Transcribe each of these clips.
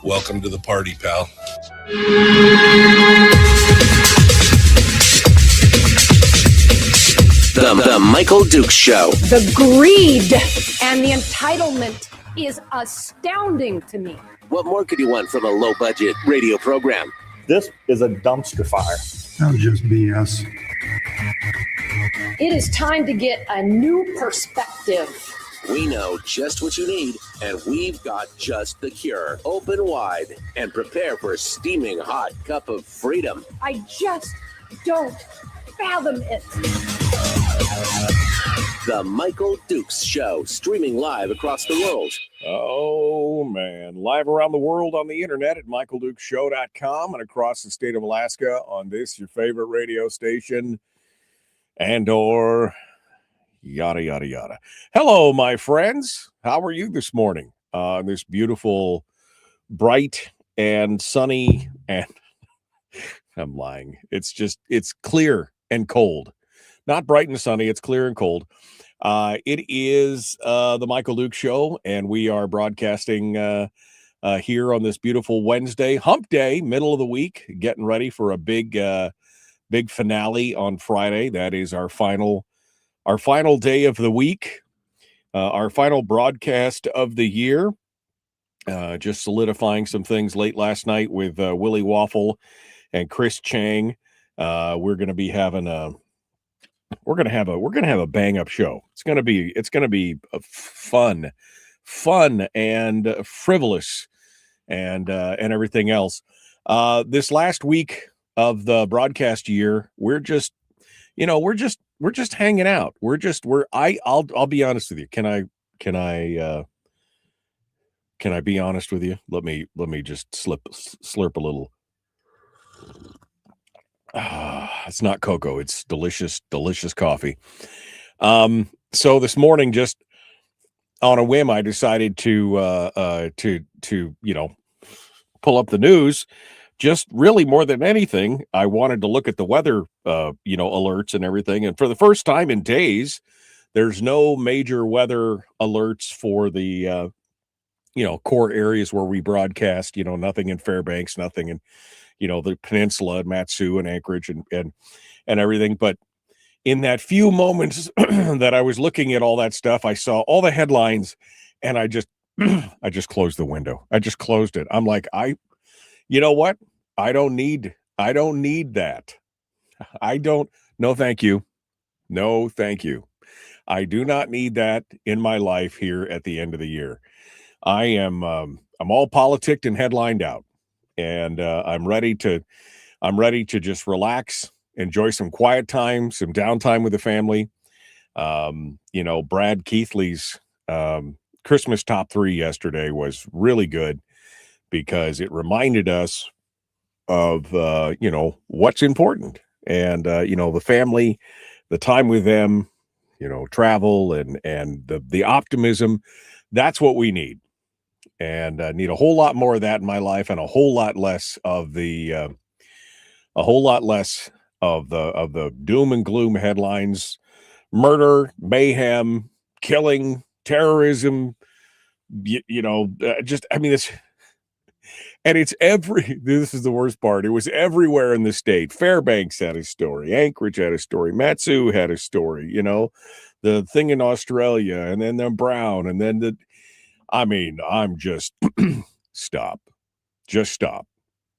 Welcome to the party, pal. The Michael Dukes Show. The greed and the entitlement is astounding to me. What more could you want from a low-budget radio program? This is a dumpster fire. That's just BS. It is time to get a new perspective. We know just what you need, and we've got just the cure. Open wide and prepare for a steaming hot cup of freedom. I just don't fathom it. The Michael Dukes Show, streaming live across the world. Oh, man. Live around the world on the internet at michaeldukeshow.com and across the state of Alaska on this, your favorite radio station, and or yada, yada, yada. Hello, my friends. How are you this morning? This beautiful, bright and sunny, and I'm lying. It's clear and cold. Not bright and sunny. It's clear and cold. It is the Michael Dukes Show, and we are broadcasting here on this beautiful Wednesday, hump day, middle of the week, getting ready for a big finale on Friday. That is our final day of the week, our final broadcast of the year. Just solidifying some things late last night with Willie Waffle and Chris Chang. We're going to have a bang up show. It's going to be a fun and frivolous and everything else. This last week of the broadcast year, we're just hanging out. I'll be honest with you. Can I be honest with you? Let me just slurp a little. It's not cocoa. It's delicious coffee. So this morning, just on a whim, I decided to pull up the news. Just really more than anything, I wanted to look at the weather, alerts and everything. And for the first time in days, there's no major weather alerts for the, core areas where we broadcast, nothing in Fairbanks, nothing in, the peninsula and Matsu and Anchorage and everything. But in that few moments that I was looking at all that stuff, I saw all the headlines and I just closed the window. I just closed it. I'm like, you know what? I don't need that. No, thank you. No, thank you. I do not need that in my life here at the end of the year. I'm all politicked and headlined out. And I'm ready to just relax, enjoy some quiet time, some downtime with the family. Brad Keithley's Christmas top 3 yesterday was really good because it reminded us of what's important and the family, the time with them, travel and the optimism. That's what we need. And need a whole lot more of that in my life, and a whole lot less of the doom and gloom headlines, murder, mayhem, killing, terrorism. This is the worst part. It was everywhere in the state. Fairbanks had a story, Anchorage had a story, Matsu had a story. The thing in Australia, and then the Brown, and then I'm just stop. Just stop.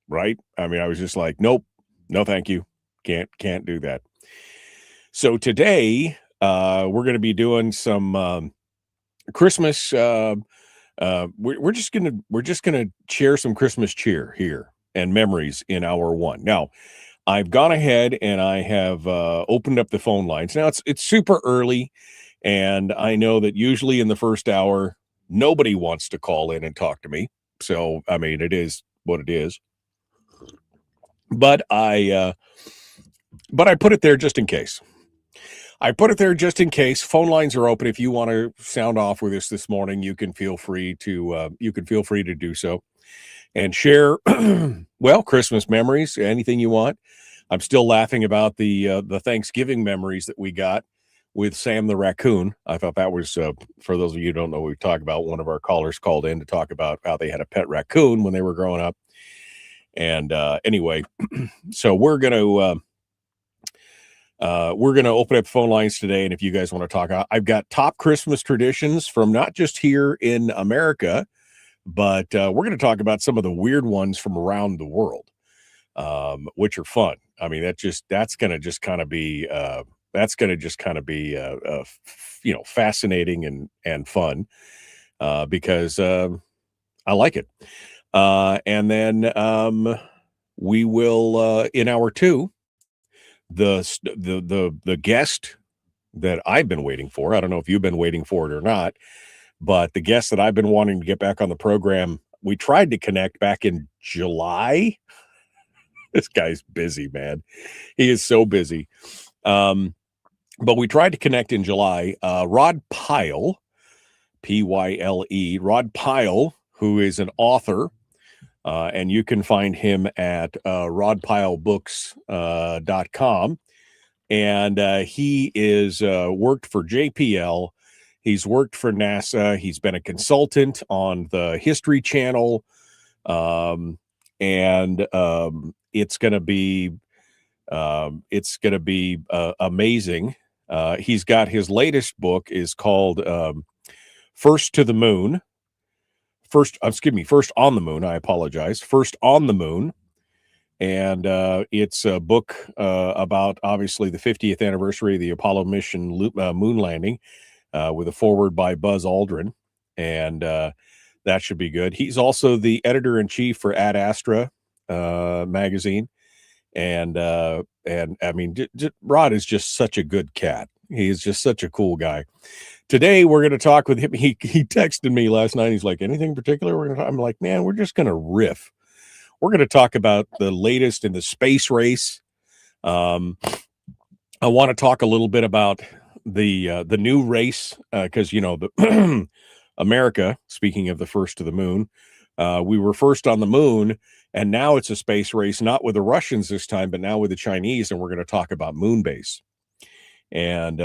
Right? I was just like, nope, no, thank you. Can't do that. So today, we're going to be doing some Christmas. We're just gonna share some Christmas cheer here and memories in hour one. Now, I've gone ahead and I have opened up the phone lines. Now it's super early, and I know that usually in the first hour nobody wants to call in and talk to me. So I mean, it is what it is. But I put it there just in case. Phone lines are open. If you want to sound off with us this morning, you can feel free to do so and share Christmas memories, anything you want. I'm still laughing about the Thanksgiving memories that we got with Sam the raccoon. I thought that was for those of you who don't know what we talk about. One of our callers called in to talk about how they had a pet raccoon when they were growing up. And anyway, so we're gonna open up phone lines today, and if you guys want to talk, I've got top Christmas traditions from not just here in America, but we're going to talk about some of the weird ones from around the world, which are fun. I mean, that's going to just kind of be fascinating and fun because I like it. And then we will in hour two, the guest that I've been waiting for. I don't know if you've been waiting for it or not, but the guest that I've been wanting to get back on the program, we tried to connect back in July. This guy's busy, man. He is so busy. But we tried to connect in July. Rod Pyle, Pyle, Rod Pyle, who is an author, and you can find him at rodpylebooks.com. And he is worked for JPL. He's worked for NASA. He's been a consultant on the History Channel. It's going to be amazing. He's got his latest book is called First to the Moon. First on the Moon. I apologize. First on the Moon. And it's a book about, obviously, the 50th anniversary of the Apollo mission moon landing with a foreword by Buzz Aldrin. And that should be good. He's also the editor-in-chief for Ad Astra magazine. And I mean, Rod is just such a good cat. He is just such a cool guy. Today, we're going to talk with him. He texted me last night. He's like, anything in particular? I'm like, man, we're just going to riff. We're going to talk about the latest in the space race. I want to talk a little bit about the new race because, the America, speaking of the first to the moon, we were first on the moon, and now it's a space race, not with the Russians this time, but now with the Chinese, and we're going to talk about Moonbase. And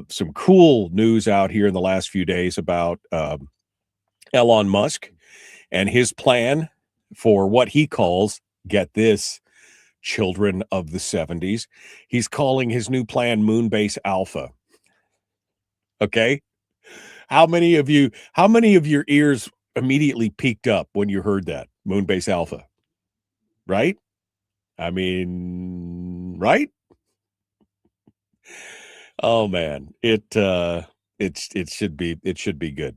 some cool news out here in the last few days about Elon Musk and his plan for what he calls, get this, children of the 70s. He's calling his new plan Moonbase Alpha. Okay? How many of your ears immediately peaked up when you heard that? Moonbase Alpha. Right? I mean, right? Oh man, it should be good.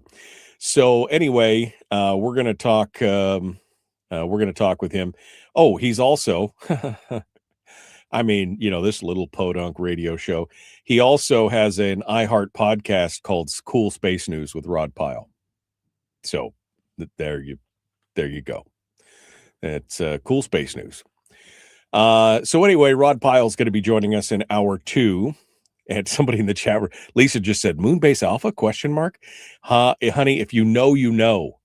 So anyway, we're going to talk with him. Oh, he's also I mean, this little podunk radio show. He also has an iHeart podcast called Cool Space News with Rod Pyle. So there you go. It's Cool Space News. So anyway, Rod Pyle is going to be joining us in hour two. And somebody in the chat room, Lisa just said, Moonbase Alpha, ? Honey, if you know, you know.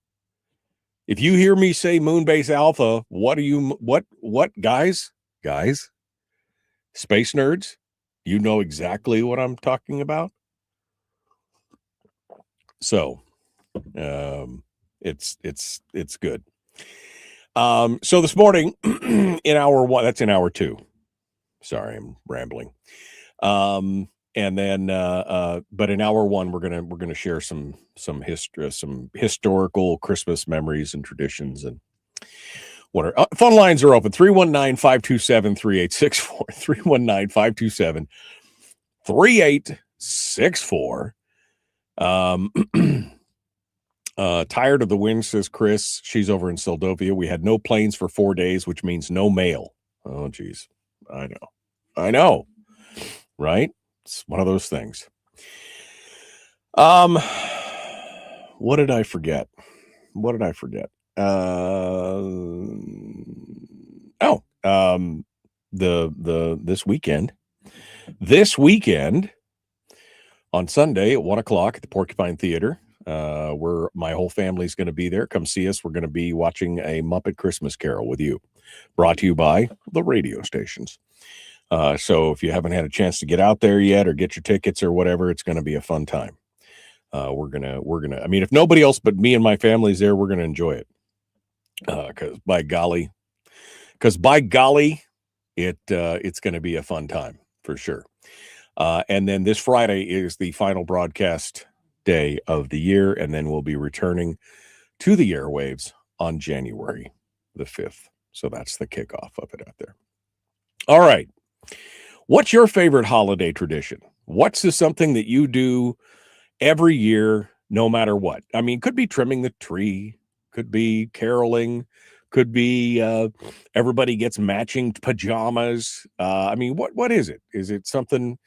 If you hear me say Moonbase Alpha, what guys, space nerds, you know exactly what I'm talking about. So, it's good. So this morning in hour one, that's in hour two. Sorry, I'm rambling. And then, but in hour one, we're gonna share some history, some historical Christmas memories and traditions. And what are phone lines are open 319-527-3864 319-527-3864. Tired of the wind, says Chris. She's over in Seldovia. We had no planes for 4 days, which means no mail. Oh geez. I know. Right? It's one of those things. What did I forget? This weekend on Sunday at 1:00 at the Porcupine Theater, where my whole family's going to be there. Come see us. We're going to be watching a Muppet Christmas Carol with you, brought to you by the radio stations. So if you haven't had a chance to get out there yet or get your tickets or whatever, it's going to be a fun time. We're gonna. I mean, if nobody else but me and my family's there, we're gonna enjoy it. Because by golly, it's going to be a fun time for sure. And then this Friday is the final broadcast day of the year, and then we'll be returning to the airwaves on January the 5th. So that's the kickoff of it out there. All right. What's your favorite holiday tradition? What's something that you do every year, no matter what? I mean, could be trimming the tree, could be caroling, could be everybody gets matching pajamas. I mean, what is it? Is it something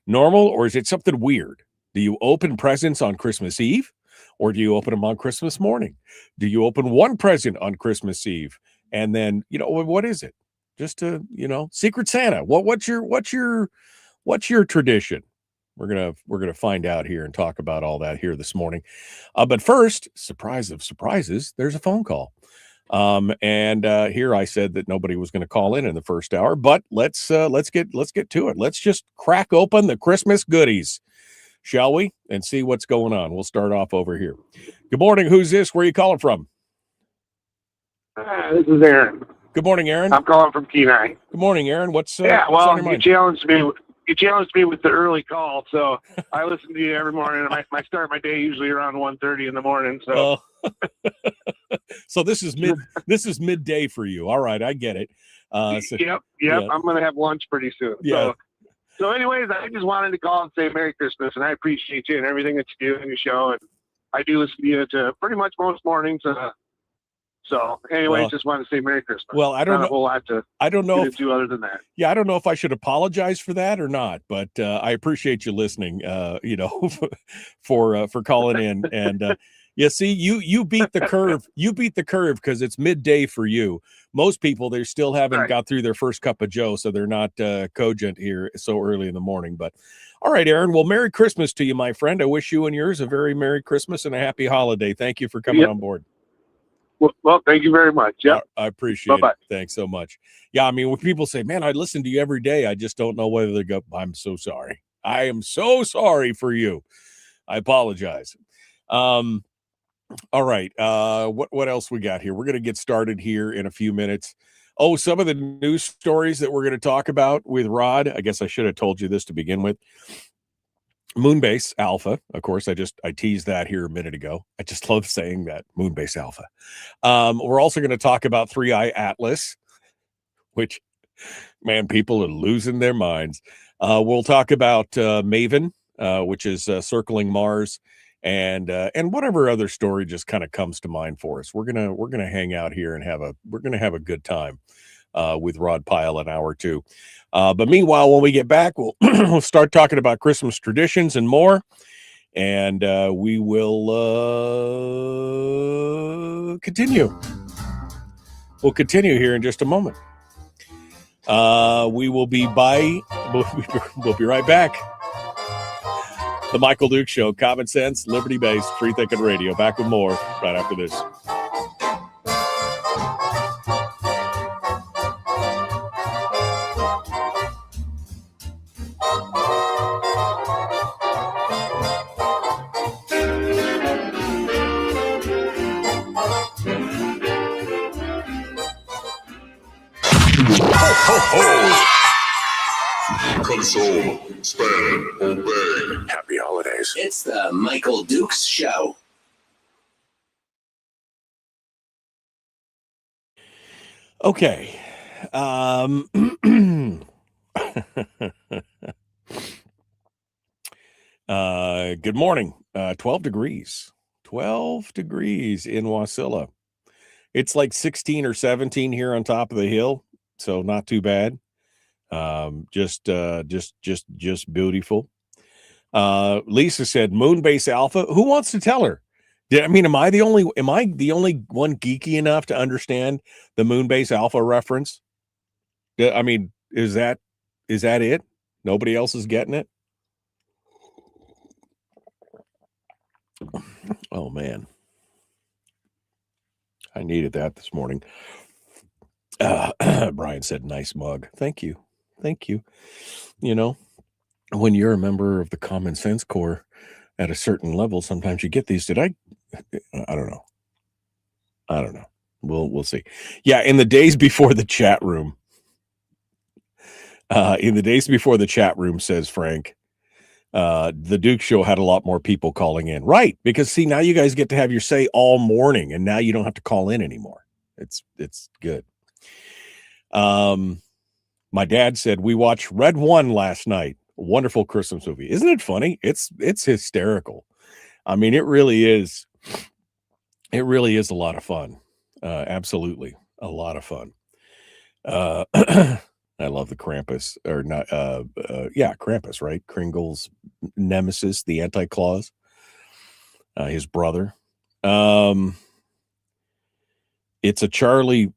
normal or is it something weird? Do you open presents on Christmas Eve or do you open them on Christmas morning? Do you open one present on Christmas Eve and then, what is it? Just to, Secret Santa. What's your tradition? We're gonna find out here and talk about all that here this morning. But first, surprise of surprises, there's a phone call. And here I said that nobody was going to call in the first hour, but let's get to it. Let's just crack open the Christmas goodies, shall we? And see what's going on. We'll start off over here. Good morning. Who's this? Where are you calling from? This is Aaron. Good morning, Aaron. I'm calling from Kenai. Good morning, Aaron. What's you challenged me. You challenged me with the early call, so I listen to you every morning. I start my day usually around 1:30 in the morning. So, so this is midday for you. All right, I get it. Yep. Yeah. I'm going to have lunch pretty soon. Yeah. So, anyways, I just wanted to call and say Merry Christmas, and I appreciate you and everything that you do in your show. And I do listen to you to pretty much most mornings. So, anyways, just wanted to say Merry Christmas. Well, I don't know. A whole lot to I don't know if, other than that. Yeah, I don't know if I should apologize for that or not, but I appreciate you listening. For calling in, and see, you beat the curve. You beat the curve because it's midday for you. Most people, they still haven't got through their first cup of Joe, so they're not cogent here so early in the morning. But all right, Aaron. Well, Merry Christmas to you, my friend. I wish you and yours a very Merry Christmas and a Happy Holiday. Thank you for coming on board. Well, thank you very much. Yeah, I appreciate it. Thanks so much. Yeah, I mean, when people say, "Man, I listen to you every day," I just don't know whether they go, "I'm so sorry. I am so sorry for you. I apologize." All right. What else we got here? We're going to get started here in a few minutes. Oh, some of the news stories that we're going to talk about with Rod. I guess I should have told you this to begin with. Moonbase Alpha, of course, I teased that here a minute ago. I just love saying that, Moonbase Alpha. We're also going to talk about 3i Atlas, which, man, people are losing their minds. We'll talk about Maven, which is circling Mars, and whatever other story just kind of comes to mind for us. We're gonna hang out here and have a good time with Rod Pyle an hour or two. But meanwhile, when we get back, we'll we'll start talking about Christmas traditions and more. And we will continue. We'll continue here in just a moment. We'll be right back. The Michael Duke Show, common sense, liberty-based, free thinking radio. Back with more right after this. Console, span, obey. Happy holidays. It's the Michael Dukes Show. Okay. Good morning. 12 degrees. 12 degrees in Wasilla. It's like 16 or 17 here on top of the hill, so not too bad. Just beautiful. Lisa said Moonbase Alpha. Who wants to tell her? Am I the only one geeky enough to understand the Moonbase Alpha reference? I mean, is that it? Nobody else is getting it? Oh man. I needed that this morning. Brian said, nice mug. Thank you. You know, when you're a member of the Common Sense Corps at a certain level, sometimes you get these. I don't know. We'll see. Yeah, in the days before the chat room, says Frank, the Duke Show had a lot more people calling in. Right, because see, now you guys get to have your say all morning, and now you don't have to call in anymore. It's good. My dad said we watched Red One last night. A wonderful Christmas movie. Isn't it funny? It's hysterical. I mean, it really is. It really is a lot of fun. Absolutely a lot of fun. I love the Krampus, or not. Krampus, right? Kringle's nemesis, the Anti-Claus, his brother. It's a Charlie.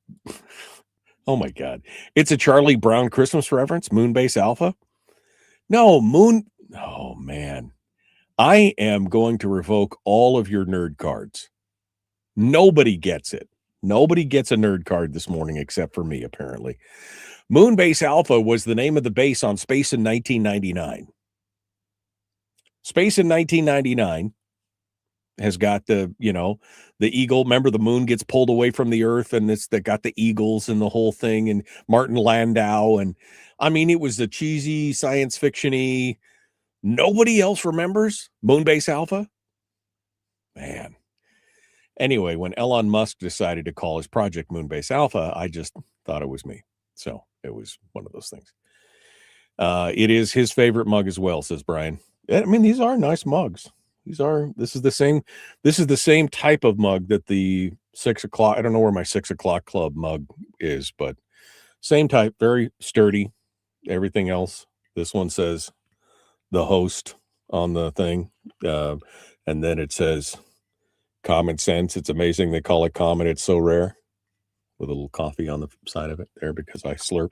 Oh my God! It's a Charlie Brown Christmas reference. Moonbase Alpha. No, Oh man, I am going to revoke all of your nerd cards. Nobody gets it. Nobody gets a nerd card this morning except for me, apparently. Moonbase Alpha was the name of the base on Space in 1999. Space in 1999 has got the eagle. Remember, the moon gets pulled away from the Earth, and it's that got the eagles and the whole thing, and Martin Landau, and I mean, it was the cheesy science fiction-y. Nobody else remembers Moonbase Alpha? Man. Anyway, when Elon Musk decided to call his project Moonbase Alpha, I just thought it was me. So it was one of those things. It is his favorite mug as well, says Brian. I mean, these are nice mugs. This is the same type of mug that the 6 o'clock. I don't know where my 6 o'clock club mug is, but same type, very sturdy. Everything else. This one says the host on the thing. And then it says common sense. It's amazing they call it common. It's so rare. With a little coffee on the side of it there because I slurp.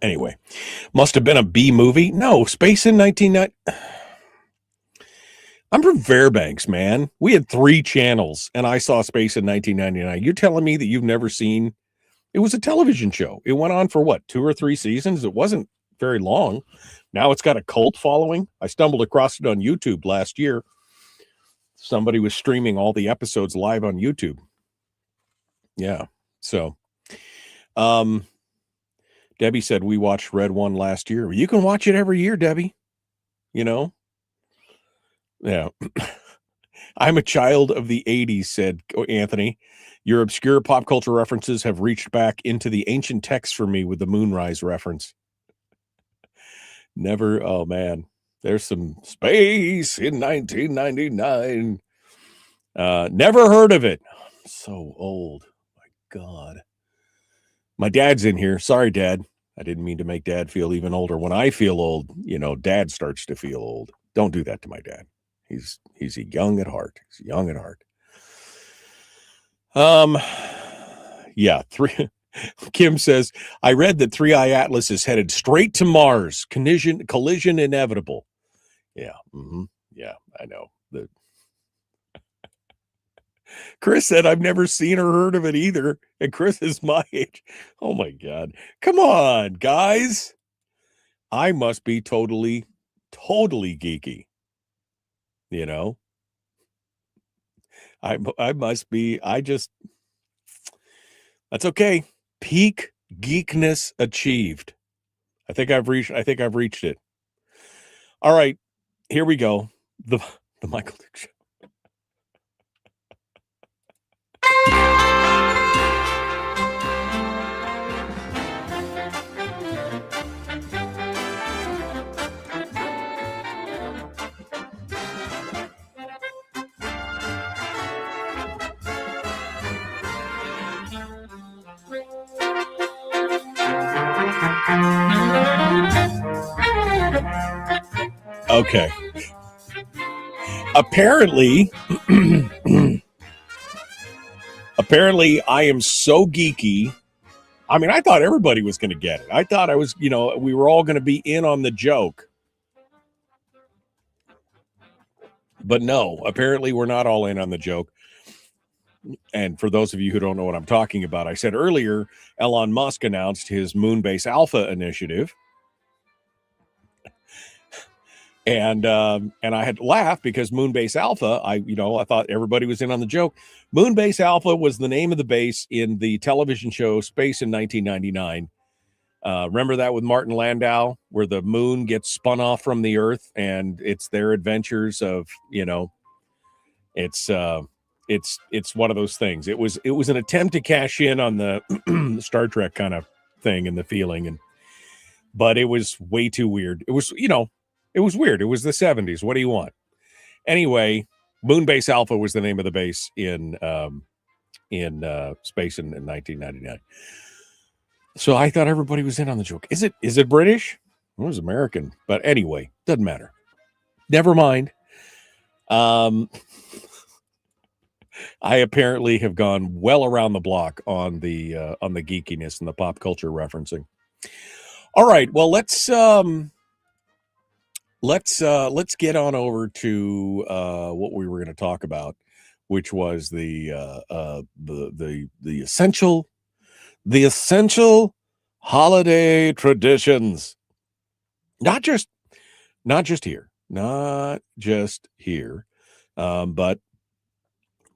Anyway, must have been a B movie. No, Space in 1990. I'm from Fairbanks, man. We had 3 channels, and I saw Space in 1999. You're telling me that you've never seen? It was a television show. It went on for what, 2 or 3 seasons? It wasn't very long. Now it's got a cult following. I stumbled across it on YouTube last year. Somebody was streaming all the episodes live on YouTube. Yeah. So, Debbie said we watched Red One last year. You can watch it every year, Debbie. Yeah. I'm a child of the 80s, said Anthony. Your obscure pop culture references have reached back into the ancient texts for me with the Moonrise reference. Never. Oh, man. There's some Space in 1999. Never heard of it. I'm so old. My God. My dad's in here. Sorry, Dad. I didn't mean to make Dad feel even older. When I feel old, Dad starts to feel old. Don't do that to my dad. He's young at heart. He's young at heart. Yeah. Kim says, I read that 3i Atlas is headed straight to Mars. Collision inevitable. Yeah. Mm-hmm. Yeah, I know. Chris said, I've never seen or heard of it either. And Chris is my age. Oh my God. Come on, guys. I must be totally geeky. I must be, that's okay. Peak geekness achieved. I think I've reached it. All right, here we go. The Michael Duke Show. Okay. Apparently, I am so geeky. I mean, I thought everybody was going to get it. I thought we were all going to be in on the joke. But no, apparently we're not all in on the joke. And for those of you who don't know what I'm talking about, I said earlier, Elon Musk announced his Moonbase Alpha initiative. And I had to laugh because Moonbase Alpha, I thought everybody was in on the joke. Moonbase Alpha was the name of the base in the television show Space in 1999. Remember that with Martin Landau, where the moon gets spun off from the Earth, and it's their adventures of, it's one of those things. It was an attempt to cash in on the Star Trek kind of thing and the feeling, but it was way too weird. It was, it was weird. It was the 70s. What do you want? Anyway, Moonbase Alpha was the name of the base in Space in 1999. So I thought everybody was in on the joke. Is it British? It was American. But anyway, doesn't matter. Never mind. I apparently have gone well around the block on the geekiness and the pop culture referencing. All right. Well, let's get on over to what we were going to talk about, which was the essential holiday traditions. Not just here, but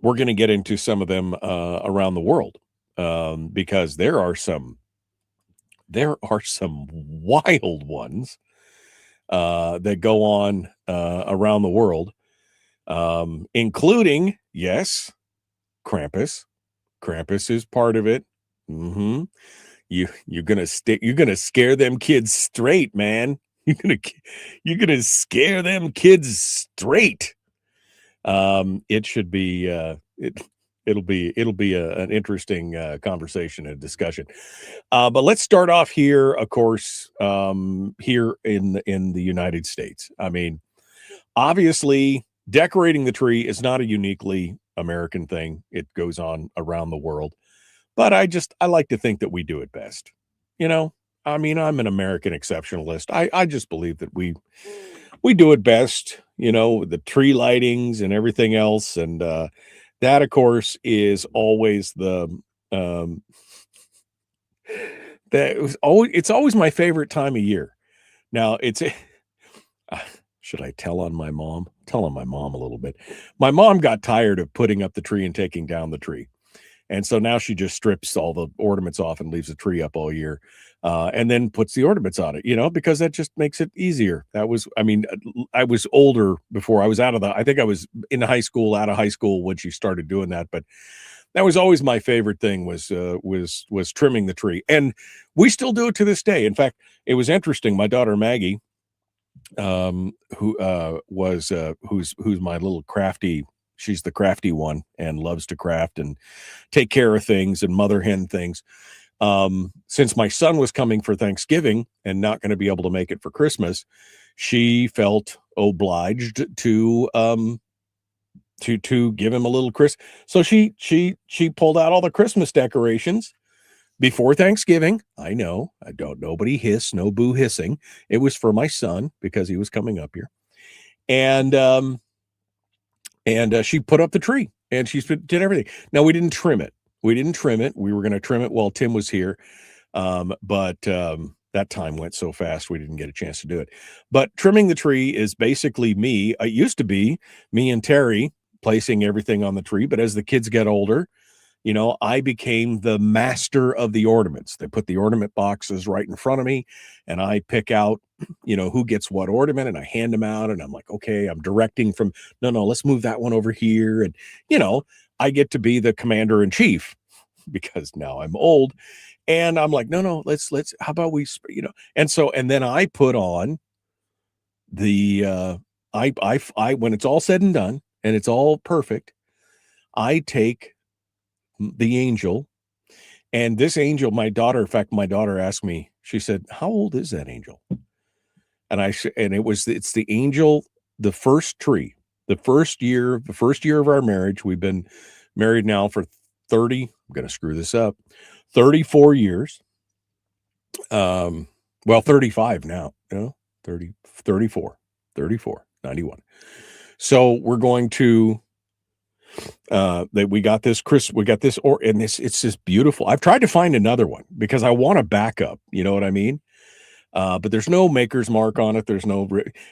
we're going to get into some of them around the world because there are some wild ones that go on around the world, including, yes, Krampus. Krampus is part of it. Mm-hmm. You're gonna scare them kids straight, man. You're gonna scare them kids straight. It should be it'll be an interesting conversation and discussion. But let's start off here, of course, here in the United States. I mean, obviously, decorating the tree is not a uniquely American thing. It goes on around the world. But I like to think that we do it best. I mean, I'm an American exceptionalist. I just believe that we do it best, the tree lightings and everything else. And that, of course, is always it's always my favorite time of year. Now, should I tell on my mom? Tell on my mom a little bit. My mom got tired of putting up the tree and taking down the tree. And so now she just strips all the ornaments off and leaves the tree up all year, and then puts the ornaments on it, because that just makes it easier. I was older before I was I think I was in high school, out of high school when she started doing that. But that was always my favorite thing was trimming the tree. And we still do it to this day. In fact, it was interesting. My daughter, Maggie, who's my little crafty, she's the crafty one and loves to craft and take care of things and mother hen things. Since my son was coming for Thanksgiving and not going to be able to make it for Christmas, she felt obliged to give him a little Christmas. So she pulled out all the Christmas decorations before Thanksgiving. I know, nobody hiss, no boo hissing. It was for my son because he was coming up here. And she put up the tree and she did everything. Now, we didn't trim it. We were going to trim it while Tim was here. But that time went so fast, we didn't get a chance to do it. But trimming the tree is basically me. It used to be me and Terry placing everything on the tree. But as the kids get older, I became the master of the ornaments. They put the ornament boxes right in front of me and I pick out, who gets what ornament, and I hand them out and I'm like, okay, I'm directing from, no, let's move that one over here. And, I get to be the commander in chief because now I'm old and I'm like, no, let's, how about we, and then I put on the, I, when it's all said and done and it's all perfect, I take the angel, and this angel, my daughter asked me, she said, how old is that angel? and it's the angel, the first tree, the first year of our marriage. We've been married now for 30, I'm going to screw this up, 34 years. Well, 35 now, 30, 34, 91. So we're going to, we got this, it's just beautiful. I've tried to find another one because I want a backup, you know what I mean? But there's no maker's mark on it. There's no,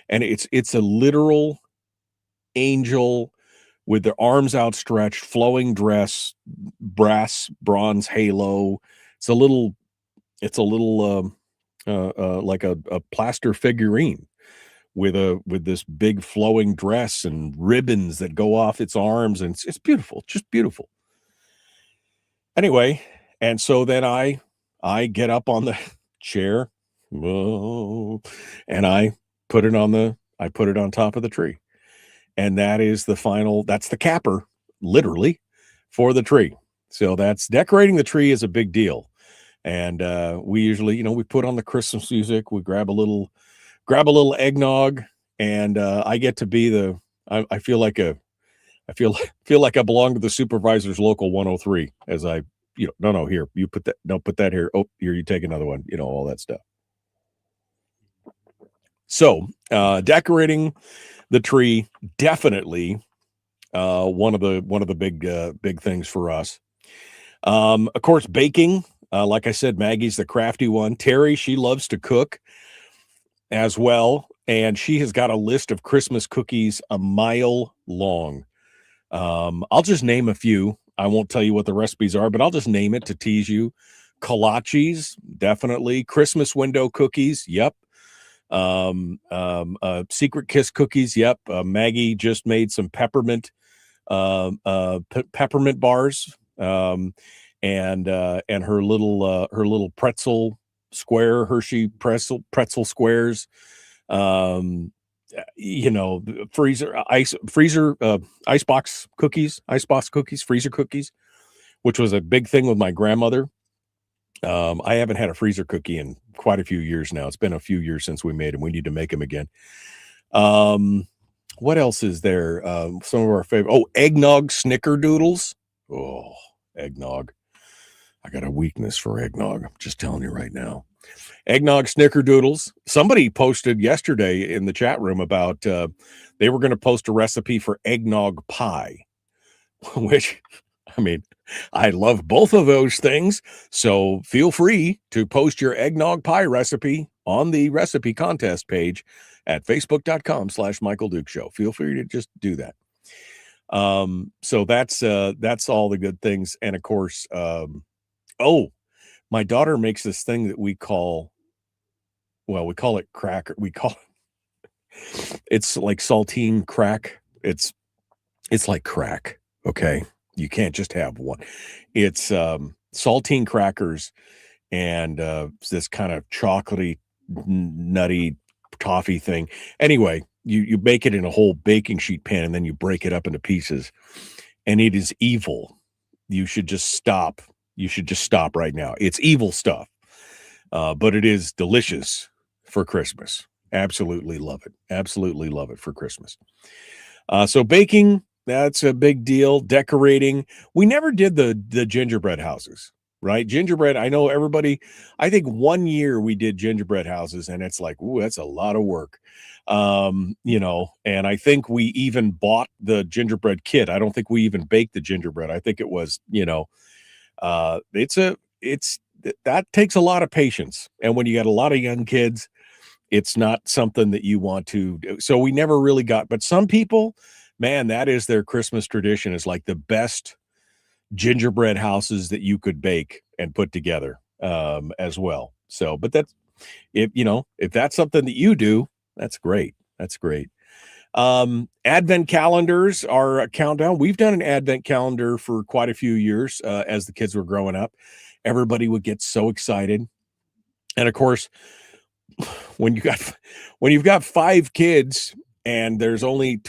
and it's a literal angel with their arms outstretched, flowing dress, brass, bronze halo. It's a little like a plaster figurine with this big flowing dress and ribbons that go off its arms, and it's beautiful, just beautiful. Anyway, and so then I get up on the chair, and I put it on top of the tree. And that's the capper, literally, for the tree. So that's decorating the tree is a big deal. And we usually, we put on the Christmas music, we grab a little eggnog, and I get to be I feel like I belong to the supervisor's local 103 as I, no, here, you put that, don't put that here. Oh, here, you take another one, all that stuff. So decorating the tree, definitely one of the big things for us. Of course, baking. Like I said, Maggie's the crafty one. Terry, she loves to cook as well, and she has got a list of Christmas cookies a mile long. I'll just name a few. I won't tell you what the recipes are, but I'll just name it to tease you. Kolaches, definitely. Christmas window cookies, yep. Secret kiss cookies, yep. Maggie just made some peppermint bars, and her little pretzel square, Hershey pretzel squares, icebox cookies, freezer cookies, which was a big thing with my grandmother. I haven't had a freezer cookie in quite a few years now. It's been a few years since we made them. We need to make them again. What else is there? Some of our favorite. Oh, eggnog snickerdoodles. Oh, eggnog. I got a weakness for eggnog. I'm just telling you right now. Eggnog snickerdoodles. Somebody posted yesterday in the chat room about they were going to post a recipe for eggnog pie, which, I mean, I love both of those things. So feel free to post your eggnog pie recipe on the recipe contest page at facebook.com/Michael Duke Show. Feel free to just do that. So that's all the good things. And of course, my daughter makes this thing that we call it cracker. It's like saltine crack. It's like crack. Okay. You can't just have one. It's saltine crackers and this kind of chocolatey, nutty toffee thing. Anyway, you bake it in a whole baking sheet pan and then you break it up into pieces. And it is evil. You should just stop. You should just stop right now. It's evil stuff. But it is delicious for Christmas. Absolutely love it. Absolutely love it for Christmas. So baking, that's a big deal. Decorating. We never did the gingerbread houses, right? Gingerbread. I know everybody, I think one year we did gingerbread houses and it's like, ooh, that's a lot of work. And I think we even bought the gingerbread kit. I don't think we even baked the gingerbread. I think it was, that takes a lot of patience. And when you got a lot of young kids, it's not something that you want to do. So we never really got, but some people, man, that is their Christmas tradition, is like the best gingerbread houses that you could bake and put together as well. So, but that's, if that's something that you do, that's great. That's great. Advent calendars are a countdown. We've done an advent calendar for quite a few years as the kids were growing up. Everybody would get so excited. And of course, when you've got 5 kids and there's only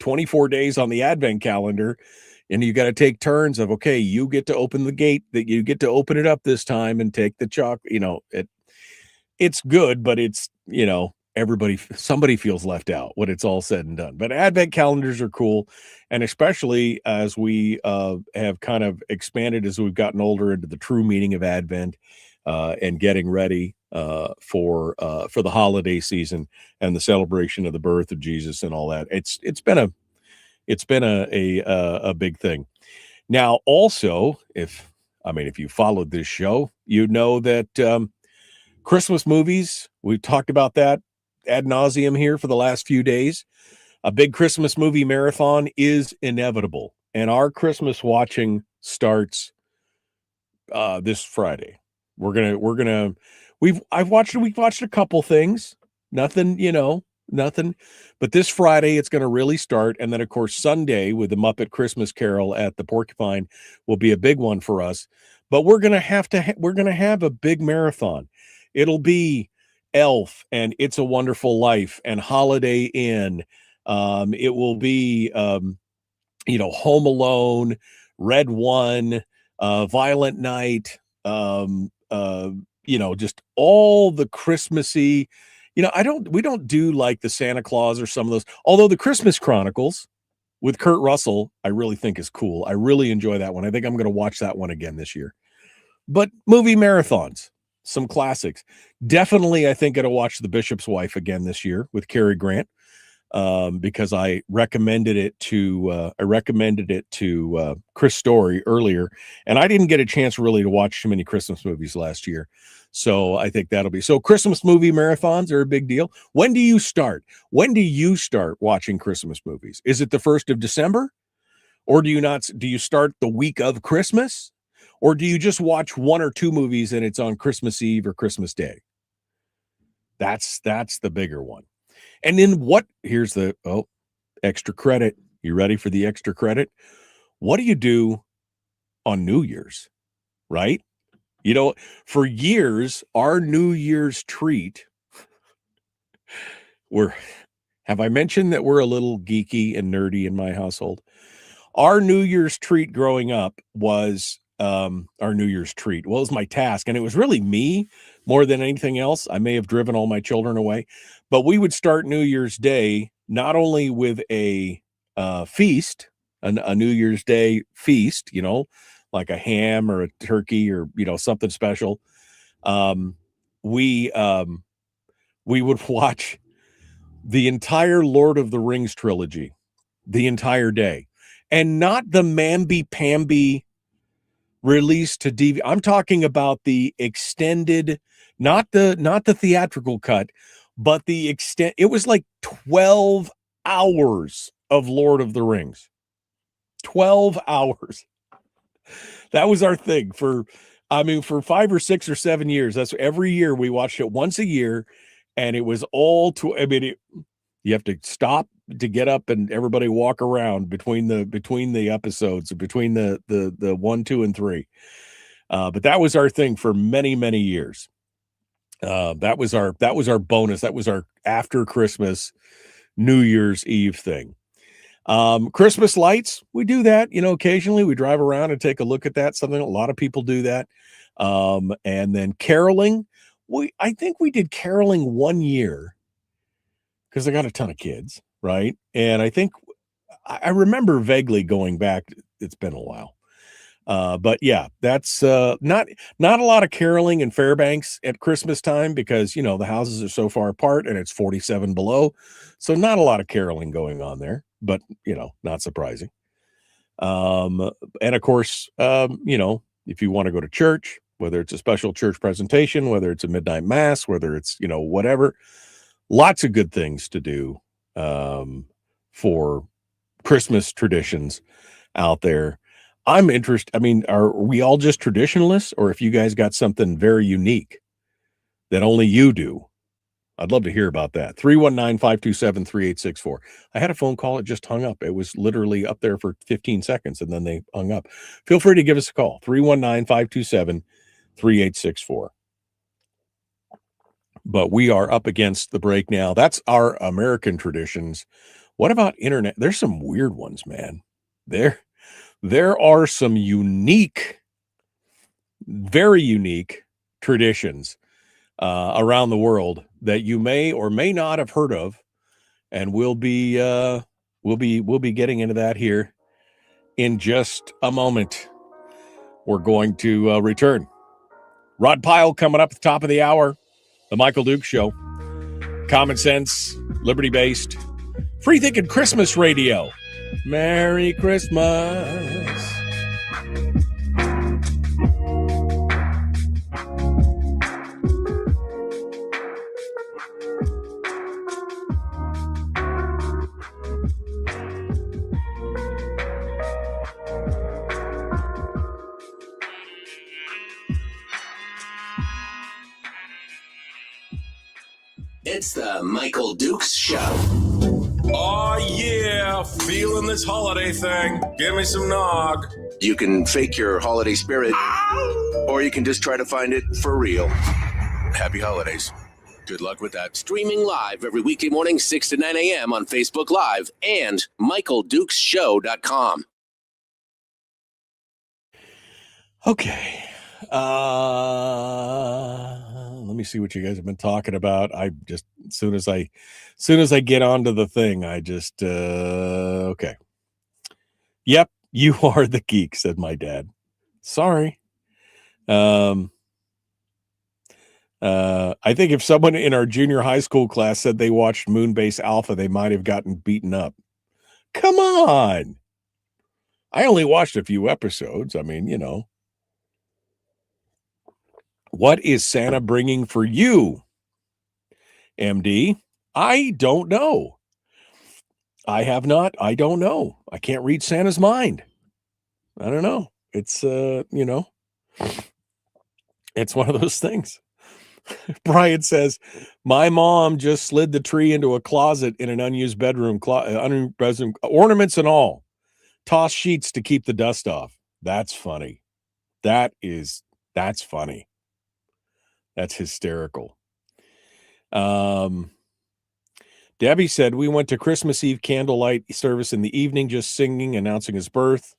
24 days on the advent calendar, and you got to take turns of, okay, you get to open the gate, that you get to open it up this time and take the chalk, it's good, but it's, somebody feels left out when it's all said and done. But Advent calendars are cool, and especially as we have kind of expanded as we've gotten older into the true meaning of Advent and getting ready for the holiday season and the celebration of the birth of Jesus and all that. It's been a big thing. Now, also, if you followed this show, you know that Christmas movies, we've talked about that ad nauseum here for the last few days. A big Christmas movie marathon is inevitable, and our Christmas watching starts this Friday. We've watched a couple things, nothing, but this Friday it's going to really start, and then of course Sunday with the Muppet Christmas Carol at the Porcupine will be a big one for us. But we're going to have a big marathon. It'll be Elf and It's a Wonderful Life and Holiday Inn. It will be, Home Alone, Red One, Violent Night, just all the Christmassy. We don't do like the Santa Claus or some of those, although the Christmas Chronicles with Kurt Russell, I really think is cool. I really enjoy that one. I think I'm going to watch that one again this year. But movie marathons, some classics. Definitely, I think, going to watch The Bishop's Wife again this year with Cary Grant because I recommended it to Chris Story earlier, and I didn't get a chance really to watch too many Christmas movies last year. So I think that'll be so. Christmas movie marathons are a big deal. When do you start? When do you start watching Christmas movies? Is it the 1st of December? Or do you start the week of Christmas? Or do you just watch one or two movies and it's on Christmas Eve or Christmas Day? That's the bigger one. And then here's the extra credit. You ready for the extra credit? What do you do on New Year's? Right? For years, our New Year's treat, have I mentioned that we're a little geeky and nerdy in my household? Our New Year's treat growing up was it was my task, and it was really me more than anything else. I may have driven all my children away, but we would start New Year's Day not only with a feast, a New Year's Day feast, like a ham or a turkey or something special. We would watch the entire Lord of the Rings trilogy the entire day, and not the mamby-pamby release to DVD. I'm talking about the extended, not the theatrical cut, but the extent. It was like 12 hours of Lord of the Rings. 12 hours. That was our thing for 5 or 6 or 7 years. That's every year we watched it once a year, and it was all you have to stop to get up and everybody walk around between the episodes, between the 1, 2, and 3. But that was our thing for many, many years. That was our bonus. That was our after Christmas, New Year's Eve thing. Christmas lights, we do that, occasionally we drive around and take a look at that. Something a lot of people do that. And then caroling, I think we did caroling one year because I got a ton of kids, right? And I think I remember vaguely going back. It's been a while. But yeah, that's not a lot of caroling in Fairbanks at Christmas time because, the houses are so far apart and it's 47 below. So not a lot of caroling going on there, but, not surprising. And of course, if you want to go to church, whether it's a special church presentation, whether it's a midnight mass, whether it's, whatever, lots of good things to do for Christmas traditions out there. I'm interested. Are we all just traditionalists, or if you guys got something very unique that only you do? I'd love to hear about that. 319-527-3864. I had a phone call. It just hung up. It was literally up there for 15 seconds, and then they hung up. Feel free to give us a call. 319-527-3864. But we are up against the break now. That's our American traditions. What about internet? There's some weird ones, man. There are some unique, very unique traditions around the world that you may or may not have heard of, and we'll be getting into that here in just a moment. We're going to return. Rod Pyle coming up at the top of the hour. The Michael Duke Show. Common sense, liberty-based, free-thinking Christmas radio. Merry Christmas. It's the Michael Dukes Show. Oh, yeah. Feeling this holiday thing. Give me some nog. You can fake your holiday spirit, or you can just try to find it for real. Happy holidays. Good luck with that. Streaming live every weekday morning, 6 to 9 a.m. on Facebook Live and MichaelDukesShow.com. Okay. Let me see what you guys have been talking about. I just, as soon as I get onto the thing, I just, okay. Yep. You are the geek, said my dad. Sorry. I think if someone in our junior high school class said they watched Moonbase Alpha, they might have gotten beaten up. Come on. I only watched a few episodes. I mean, you know. What is Santa bringing for you, MD? I don't know. I don't know. I can't read Santa's mind. I don't know. It's, you know, it's one of those things. Brian says, my mom just slid the tree into a closet in an unused bedroom, ornaments and all. Toss sheets to keep the dust off. That's funny. That's funny. That's hysterical. Debbie said, we went to Christmas Eve candlelight service in the evening, just singing, announcing his birth.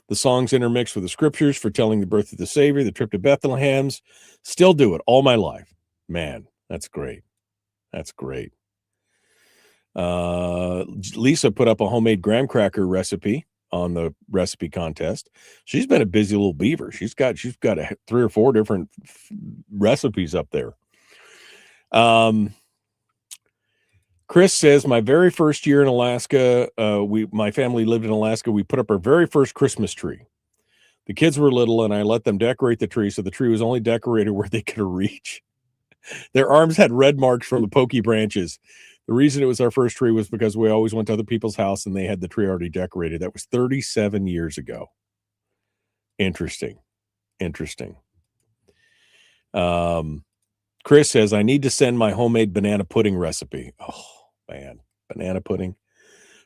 The songs intermixed with the scriptures for telling the birth of the Savior, the trip to Bethlehem's. Still do it all my life. Man, that's great. That's great. Lisa put up a homemade graham cracker recipe on the recipe contest. She's been a busy little beaver. She's got 3 or 4 different recipes up there. Chris says, my very first year in Alaska, my family lived in Alaska. We put up our very first Christmas tree. The kids were little, and I let them decorate the tree, so the tree was only decorated where they could reach. Their arms had red marks from the pokey branches. The reason it was our first tree was because we always went to other people's house and they had the tree already decorated. That was 37 years ago. Interesting. Chris says, I need to send my homemade banana pudding recipe. Oh, man. Banana pudding.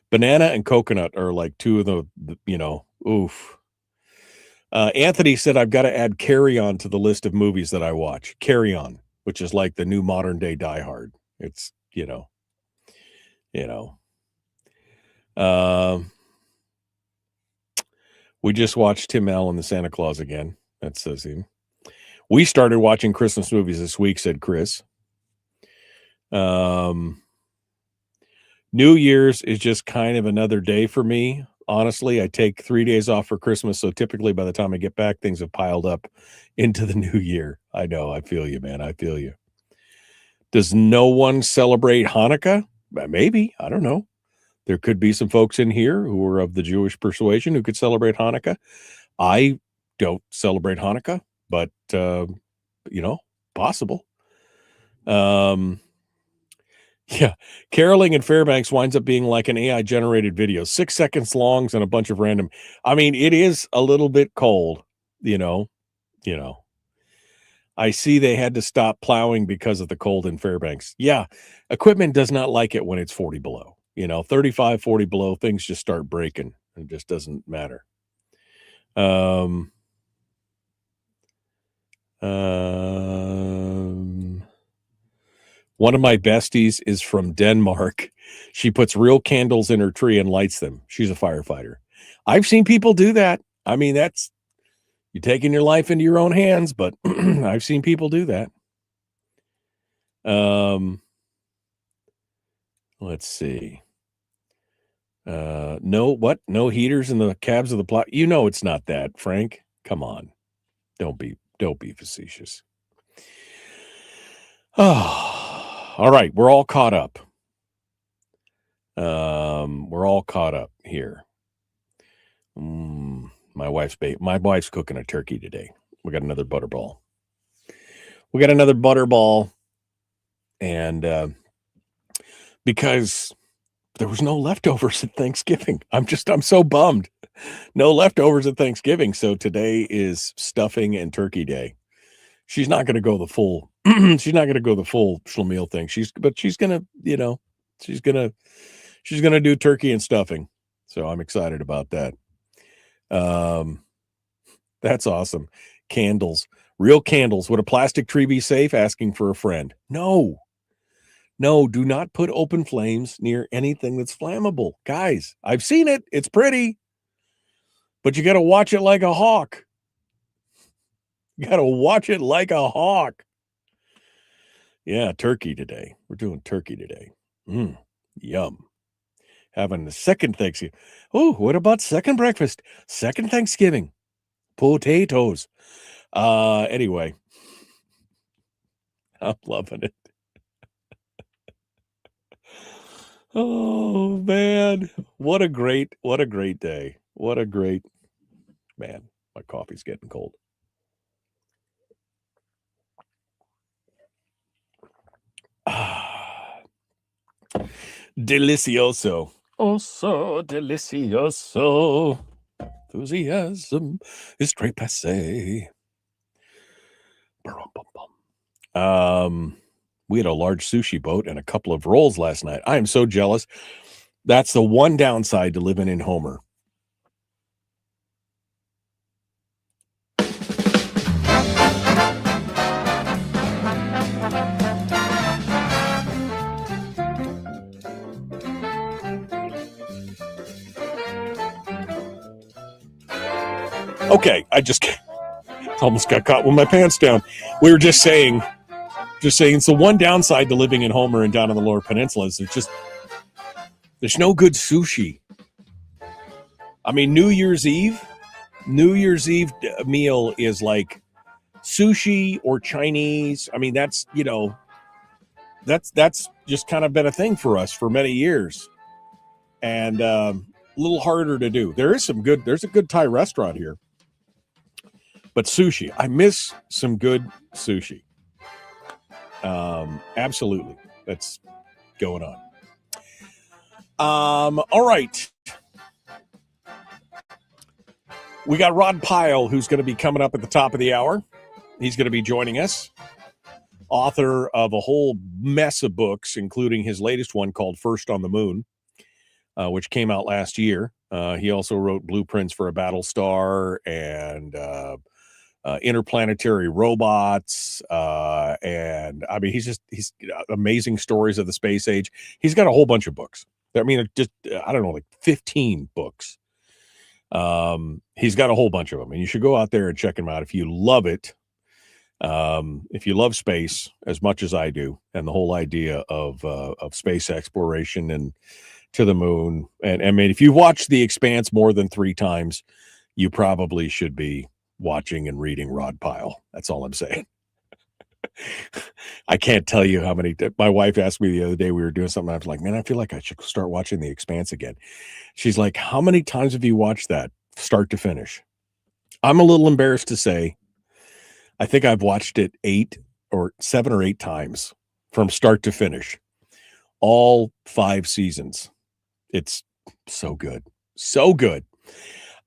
Banana and coconut are like 2 of the you know, oof. Anthony said, I've got to add Carry On to the list of movies that I watch. Carry On, which is like the new modern day Die Hard. It's, you know. We just watched Tim Allen, the Santa Claus again. That says him. We started watching Christmas movies this week, said Chris. New Year's is just kind of another day for me. Honestly, I take 3 days off for Christmas, so typically by the time I get back, things have piled up into the new year. I know. I feel you, man. I feel you. Does no one celebrate Hanukkah? Maybe. I don't know. There could be some folks in here who are of the Jewish persuasion who could celebrate Hanukkah. I don't celebrate Hanukkah, but, you know, possible. Yeah. Caroling in Fairbanks winds up being like an AI generated video, 6 seconds long and a bunch of random. I mean, it is a little bit cold, you know. I see they had to stop plowing because of the cold in Fairbanks. Yeah. Equipment does not like it when it's 40 below, 35, 40 below, things just start breaking. It just doesn't matter. One of my besties is from Denmark. She puts real candles in her tree and lights them. She's a firefighter. I've seen people do that. I mean, that's, you're taking your life into your own hands, but I've seen people do that. Let's see. No heaters in the cabs of the plot. You know it's not that, Frank. Come on. Don't be facetious. Oh, all right, we're all caught up. We're all caught up here. My wife's cooking a turkey today. We got another butterball. And because there was no leftovers at Thanksgiving. I'm so bummed. No leftovers at Thanksgiving. So today is stuffing and turkey day. She's not going to go the full schlemiel thing. She's going to do turkey and stuffing. So I'm excited about that. That's awesome. Candles, real candles. Would a plastic tree be safe? Asking for a friend. No, do not put open flames near anything that's flammable. Guys, I've seen it. It's pretty, but you got to watch it like a hawk. Yeah, turkey today. We're doing turkey today. Yum. Having the second Thanksgiving. Oh, what about second breakfast? Second Thanksgiving. Potatoes. Anyway. I'm loving it. Oh man. What a great day. Man, my coffee's getting cold. Delicioso. Oh, so delicioso. Enthusiasm is très passé. We had a large sushi boat and a couple of rolls last night. I am so jealous. That's the one downside to living in Homer. Okay, I just almost got caught with my pants down. We were just saying it's the one downside to living in Homer and down on the Lower Peninsula is there's no good sushi. I mean, New Year's Eve meal is like sushi or Chinese. I mean, that's just kind of been a thing for us for many years, and a little harder to do. There's a good Thai restaurant here. But sushi, I miss some good sushi. Absolutely. That's going on. All right. We got Rod Pyle, who's going to be coming up at the top of the hour. He's going to be joining us. Author of a whole mess of books, including his latest one called First on the Moon, which came out last year. He also wrote Blueprints for a Battlestar and Interplanetary Robots, and I mean he's amazing stories of the space age. He's got a whole bunch of books. I mean, just I don't know, like 15 books. He's got a whole bunch of them, and you should go out there and check him out if you love it. If you love space as much as I do, and the whole idea of space exploration and to the moon, and I mean, if you've watched The Expanse more than 3 times, you probably should be watching and reading Rod Pyle. That's all I'm saying. I can't tell you how many. My wife asked me the other day, we were doing something. I was like, man, I feel like I should start watching The Expanse again. She's like, how many times have you watched that start to finish? I'm a little embarrassed to say, I think I've watched it 7 or 8 times from start to finish, all 5 seasons. It's so good. So good.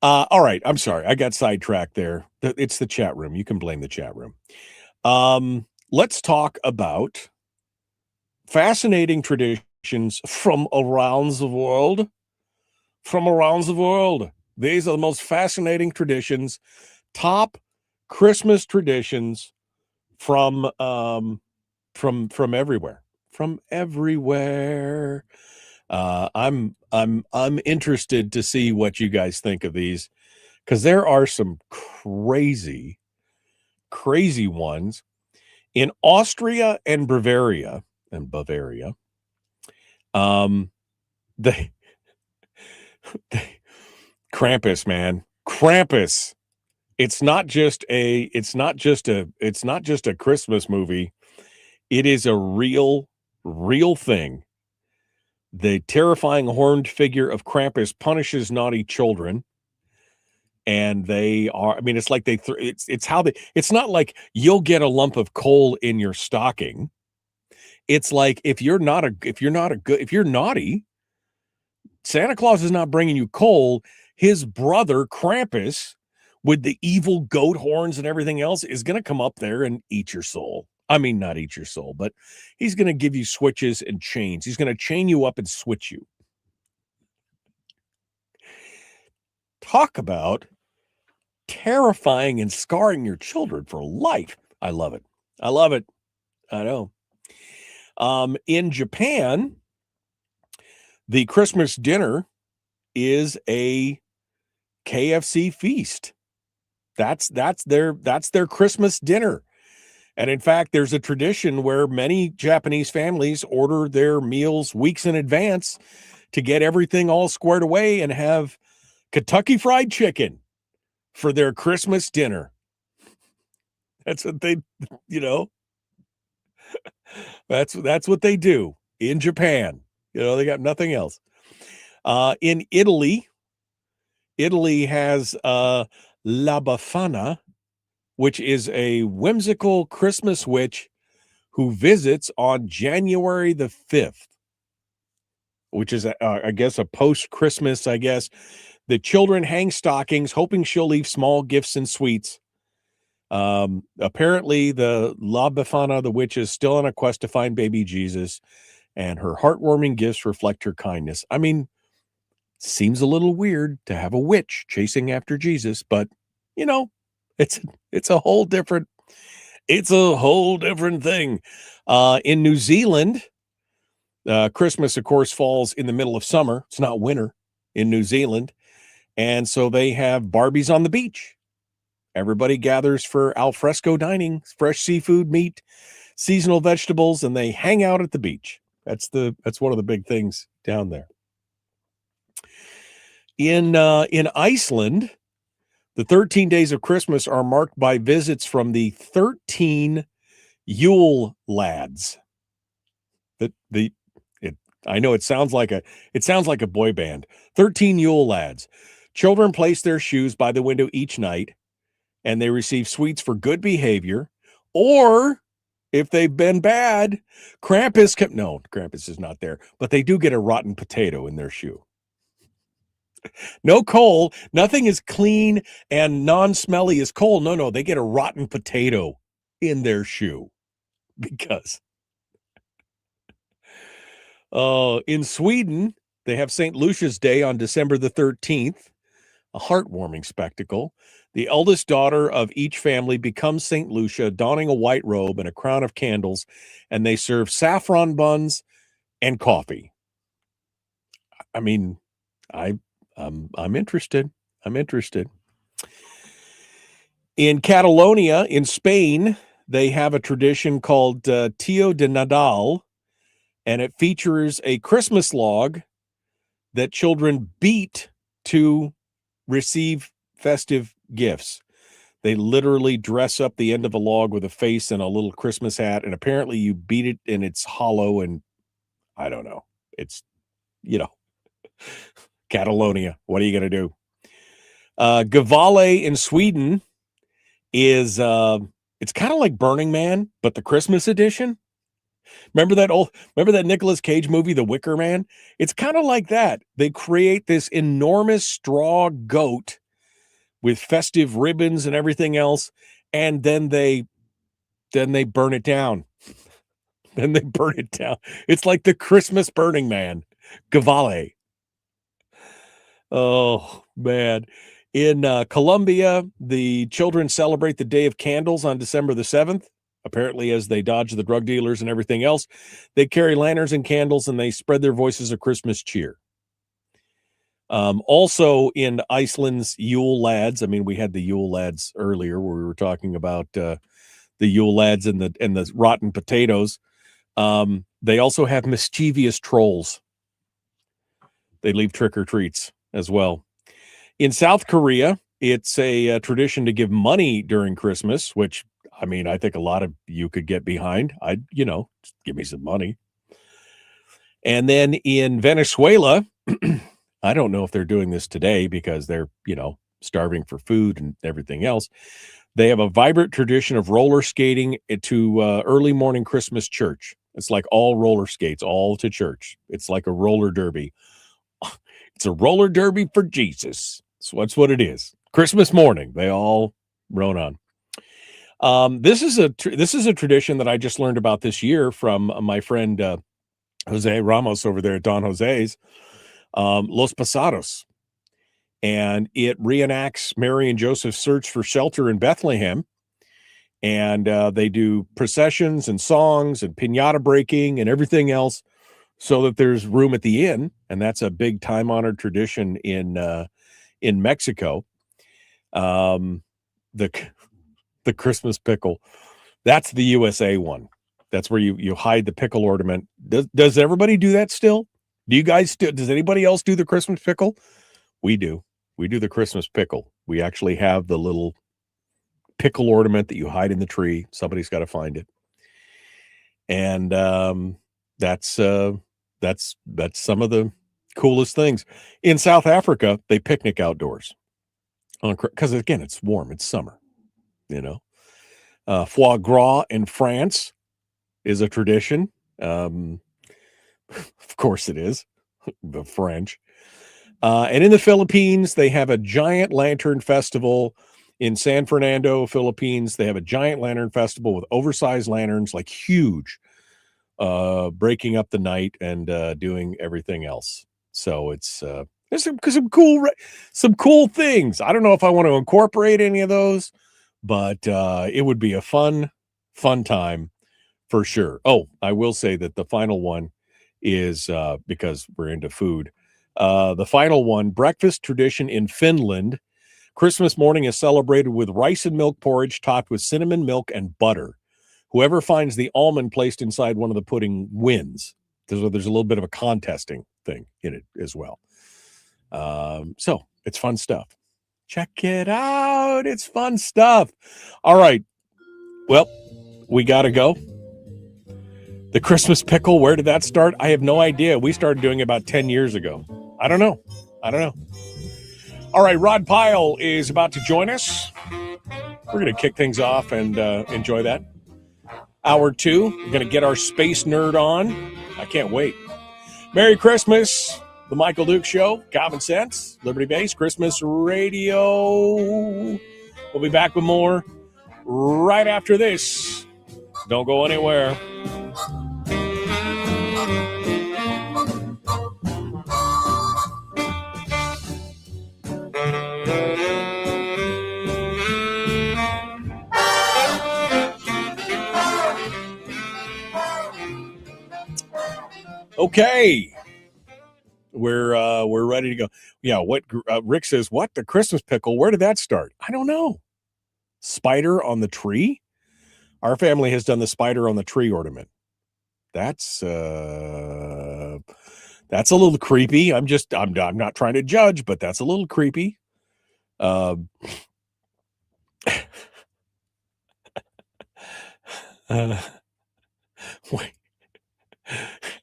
All right. I'm sorry. I got sidetracked there. It's the chat room. You can blame the chat room. Let's talk about fascinating traditions from around the world. These are the most fascinating traditions, top Christmas traditions from everywhere. I'm interested to see what you guys think of these, because there are some crazy ones. In Austria and Bavaria, they Krampus, man. Krampus. It's not just a Christmas movie. It is a real thing. The terrifying horned figure of Krampus punishes naughty children. And they are, I mean, it's like it's not like you'll get a lump of coal in your stocking. It's like if you're naughty, Santa Claus is not bringing you coal. His brother Krampus, with the evil goat horns and everything else, is going to come up there and eat your soul. I mean, not eat your soul, but he's going to give you switches and chains. He's going to chain you up and switch you. Talk about terrifying and scarring your children for life. I love it. I know. In Japan, the Christmas dinner is a KFC feast. That's their Christmas dinner. And in fact, there's a tradition where many Japanese families order their meals weeks in advance to get everything all squared away and have Kentucky Fried Chicken for their Christmas dinner. That's what they, that's what they do in Japan. They got nothing else. In Italy has La Befana, which is a whimsical Christmas witch who visits on January the 5th, which is, I guess, a post-Christmas, I guess. The children hang stockings, hoping she'll leave small gifts and sweets. Apparently, the La Befana, the witch, is still on a quest to find baby Jesus, and her heartwarming gifts reflect her kindness. I mean, seems a little weird to have a witch chasing after Jesus, but, it's a whole different thing. In New Zealand, Christmas, of course, falls in the middle of summer. It's not winter in New Zealand. And so they have Barbies on the beach. Everybody gathers for al fresco dining, fresh seafood, meat, seasonal vegetables, and they hang out at the beach. That's one of the big things down there. In Iceland, the 13 days of Christmas are marked by visits from the 13 Yule lads. I know it sounds like a boy band. 13 Yule lads. Children place their shoes by the window each night, and they receive sweets for good behavior. Or if they've been bad, Krampus is not there, but they do get a rotten potato in their shoe. No coal. Nothing is clean and non-smelly as coal. No, they get a rotten potato in their shoe because. In Sweden, they have St. Lucia's Day on December the 13th, a heartwarming spectacle. The eldest daughter of each family becomes St. Lucia, donning a white robe and a crown of candles, and they serve saffron buns and coffee. I mean, I'm interested. In Catalonia, in Spain, they have a tradition called Tio de Nadal, and it features a Christmas log that children beat to receive festive gifts. They literally dress up the end of the log with a face and a little Christmas hat, and apparently you beat it and it's hollow, and I don't know. It's, Catalonia. What are you going to do? Gavale in Sweden is, it's kind of like Burning Man, but the Christmas edition. Remember that Nicolas Cage movie, The Wicker Man? It's kind of like that. They create this enormous straw goat with festive ribbons and everything else, and then they burn it down. It's like the Christmas Burning Man. Gavale. Oh, man. In Colombia, the children celebrate the Day of Candles on December the 7th. Apparently, as they dodge the drug dealers and everything else, they carry lanterns and candles, and they spread their voices of Christmas cheer. Also in Iceland's Yule lads, I mean, we had the Yule lads earlier where we were talking about the the Yule lads and the rotten potatoes. They also have mischievous trolls. They leave trick or treats as well. In South Korea, it's a tradition to give money during Christmas, which, I mean, I think a lot of you could get behind. Just give me some money. And then in Venezuela, I don't know if they're doing this today because they're, starving for food and everything else. They have a vibrant tradition of roller skating to early morning Christmas church. It's like all roller skates, all to church. It's like a roller derby. It's a roller derby for Jesus. So that's what it is. Christmas morning, they all rode on. This is a tradition that I just learned about this year from my friend Jose Ramos over there at Don Jose's, Los Pasados. And it reenacts Mary and Joseph's search for shelter in Bethlehem. And they do processions and songs and piñata breaking and everything else so that there's room at the inn. And that's a big time-honored tradition in Mexico. The Christmas pickle. That's the USA one. That's where you hide the pickle ornament. Does everybody do that still? Do you guys does anybody else do the Christmas pickle? We do. We do the Christmas pickle. We actually have the little pickle ornament that you hide in the tree. Somebody's got to find it. And that's some of the coolest things. In South Africa, they picnic outdoors because again, it's warm. It's summer. Foie gras in France is a tradition. Of course it is. The French. And in the Philippines, they have a giant lantern festival. In San Fernando, Philippines, they have a giant lantern festival with oversized lanterns, like huge, breaking up the night and doing everything else. So it's there's some cool things. I don't know if I want to incorporate any of those, but it would be a fun time for sure. Oh, I will say that the final one is because we're into food. The final one, breakfast tradition in Finland. Christmas morning is celebrated with rice and milk porridge topped with cinnamon, milk, and butter. Whoever finds the almond placed inside one of the pudding wins. There's a little bit of a contesting thing in it as well. So it's fun stuff. Check it out. It's fun stuff. All right. Well, we got to go. The Christmas pickle, where did that start? I have no idea. We started doing it about 10 years ago. I don't know. All right, Rod Pyle is about to join us. We're going to kick things off and enjoy that. Hour 2, we're going to get our space nerd on. I can't wait. Merry Christmas. The Michael Duke Show, Common Sense, Liberty Base, Christmas Radio. We'll be back with more right after this. Don't go anywhere. Okay, we're ready to go. Yeah, what Rick says? What, the Christmas pickle? Where did that start? I don't know. Spider on the tree. Our family has done the spider on the tree ornament. That's a little creepy. I'm not trying to judge, but that's a little creepy. Wait.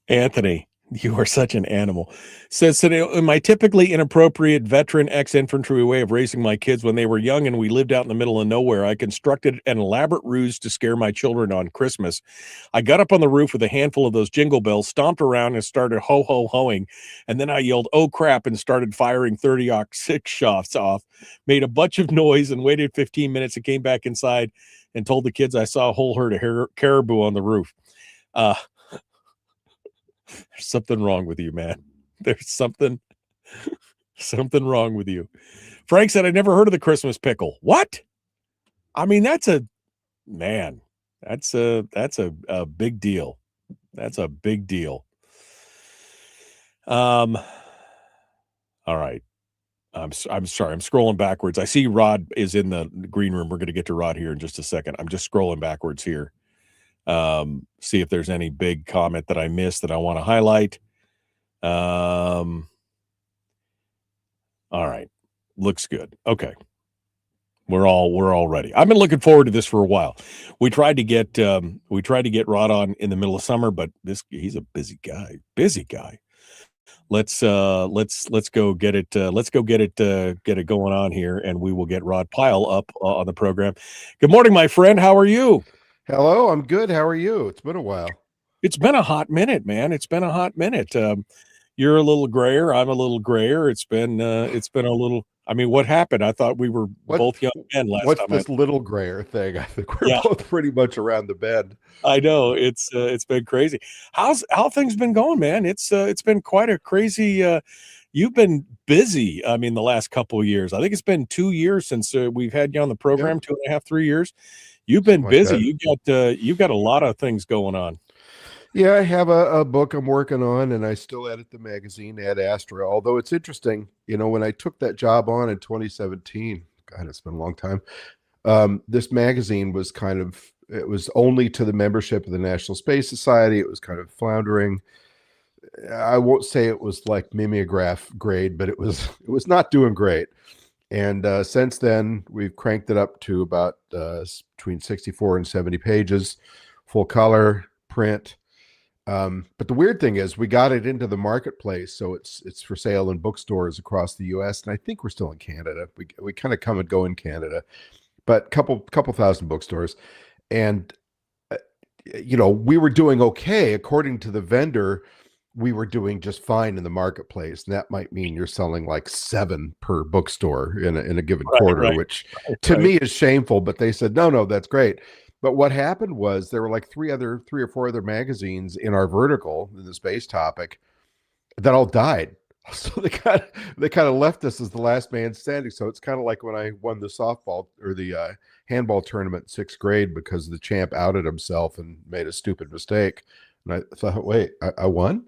Anthony, you are such an animal. Says, in my typically inappropriate veteran ex-infantry way of raising my kids when they were young and we lived out in the middle of nowhere, I constructed an elaborate ruse to scare my children on Christmas. I got up on the roof with a handful of those jingle bells, stomped around and started ho-ho-hoing, and then I yelled, "Oh crap," and started firing 30-06 shots off, made a bunch of noise and waited 15 minutes and came back inside and told the kids I saw a whole herd of caribou on the roof. There's something wrong with you, man. There's something wrong with you. Frank said, I never heard of the Christmas pickle. What? I mean, that's a big deal. That's a big deal. All right. I'm sorry. I'm scrolling backwards. I see Rod is in the green room. We're going to get to Rod here in just a second. I'm just scrolling backwards here. See if there's any big comment that I missed that I want to highlight. All right. Looks good. Okay. We're all ready. I've been looking forward to this for a while. We tried to get Rod on in the middle of summer, but he's a busy guy. Let's go get it. Get it going on here, and we will get Rod Pyle up on the program. Good morning, my friend. How are you? Hello, I'm good. How are you? It's been a while. It's been a hot minute, man. It's been a hot minute. You're a little grayer. I'm a little grayer. It's been a little. I mean, what happened? I thought we were both young men last what's time. What's this little grayer thing? I think we're both pretty much around the bend. I know it's been crazy. How things been going, man? It's been quite a crazy. You've been busy. I mean, the last couple of years. I think it's been 2 years since we've had you on the program. 2.5, 3 years. You've been busy. You've got a lot of things going on. Yeah, I have a book I'm working on, and I still edit the magazine Ad Astra. Although it's interesting, when I took that job on in 2017, God, it's been a long time. This magazine was it was only to the membership of the National Space Society. It was kind of floundering. I won't say it was like mimeograph grade, but it was not doing great. And since then, we've cranked it up to about between 64 and 70 pages, full color, print. But the weird thing is we got it into the marketplace, so it's for sale in bookstores across the U.S. and I think we're still in Canada. We kind of come and go in Canada, but couple thousand bookstores, and we were doing okay according to the vendor. We were doing just fine in the marketplace, and that might mean you're selling like 7 per bookstore in a given quarter, which to me is shameful. But they said no, that's great. But what happened was there were like 3 or 4 other magazines in our vertical in the space topic that all died. So they kind of left us as the last man standing. So it's kind of like when I won the softball or the handball tournament in 6th grade because the champ outed himself and made a stupid mistake. And I thought, wait, I won?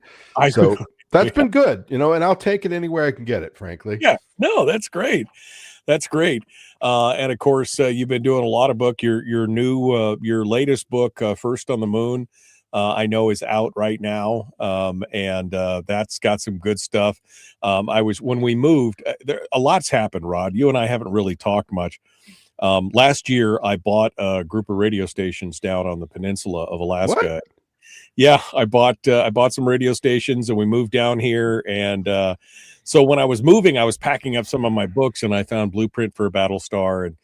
So that's been good, and I'll take it anywhere I can get it, frankly. Yeah, no, that's great. That's great. And of course, you've been doing a lot of book. Your new, your latest book, First on the Moon, I know is out right now. And that's got some good stuff. When we moved, a lot's happened, Rod. You and I haven't really talked much. Last year, I bought a group of radio stations down on the peninsula of Alaska. What? Yeah, I bought some radio stations, and we moved down here. And so when I was moving, I was packing up some of my books, and I found Blueprint for a Battlestar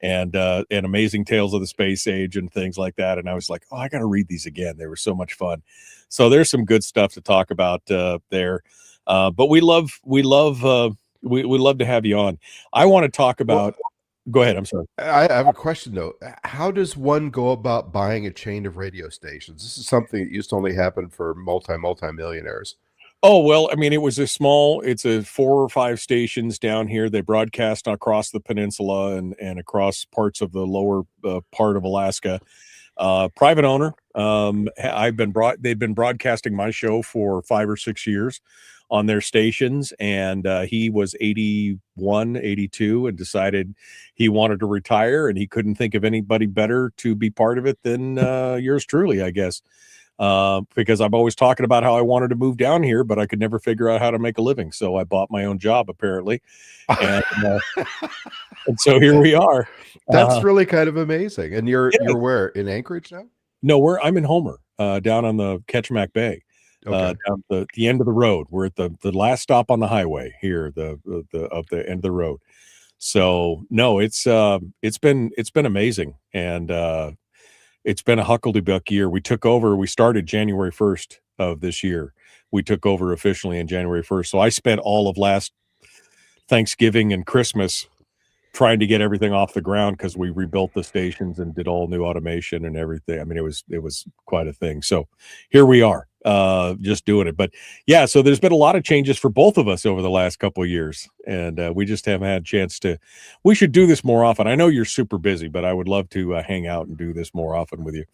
and Amazing Tales of the Space Age and things like that. And I was like, oh, I got to read these again. They were so much fun. So there's some good stuff to talk about there. But we love to have you on. I want to talk about. Go ahead. I'm sorry. I have a question, though. How does one go about buying a chain of radio stations? This is something that used to only happen for multi-millionaires. Oh, well, I mean, it's a 4 or 5 stations down here. They broadcast across the peninsula and across parts of the lower part of Alaska. Private owner. They've been broadcasting my show for 5 or 6 years on their stations, and he was 81, 82 and decided he wanted to retire, and he couldn't think of anybody better to be part of it than yours truly, I guess. Because I'm always talking about how I wanted to move down here, but I could never figure out how to make a living. So I bought my own job, apparently. And, and so here we are. That's really kind of amazing. And you're where? In Anchorage now? No, I'm in Homer, down on the Ketchimack Bay. Okay. Down the end of the road. We're at the last stop on the highway here, the end of the road. So no, it's been amazing, and it's been a hucklebuck year. We started January 1st of this year. We took over officially in January 1st. So I spent all of last Thanksgiving and Christmas trying to get everything off the ground because we rebuilt the stations and did all new automation and everything. I mean, it was quite a thing. So here we are, just doing it. But yeah, so there's been a lot of changes for both of us over the last couple of years, and we just haven't had a chance to. We should do this more often. I know you're super busy, but I would love to hang out and do this more often with you.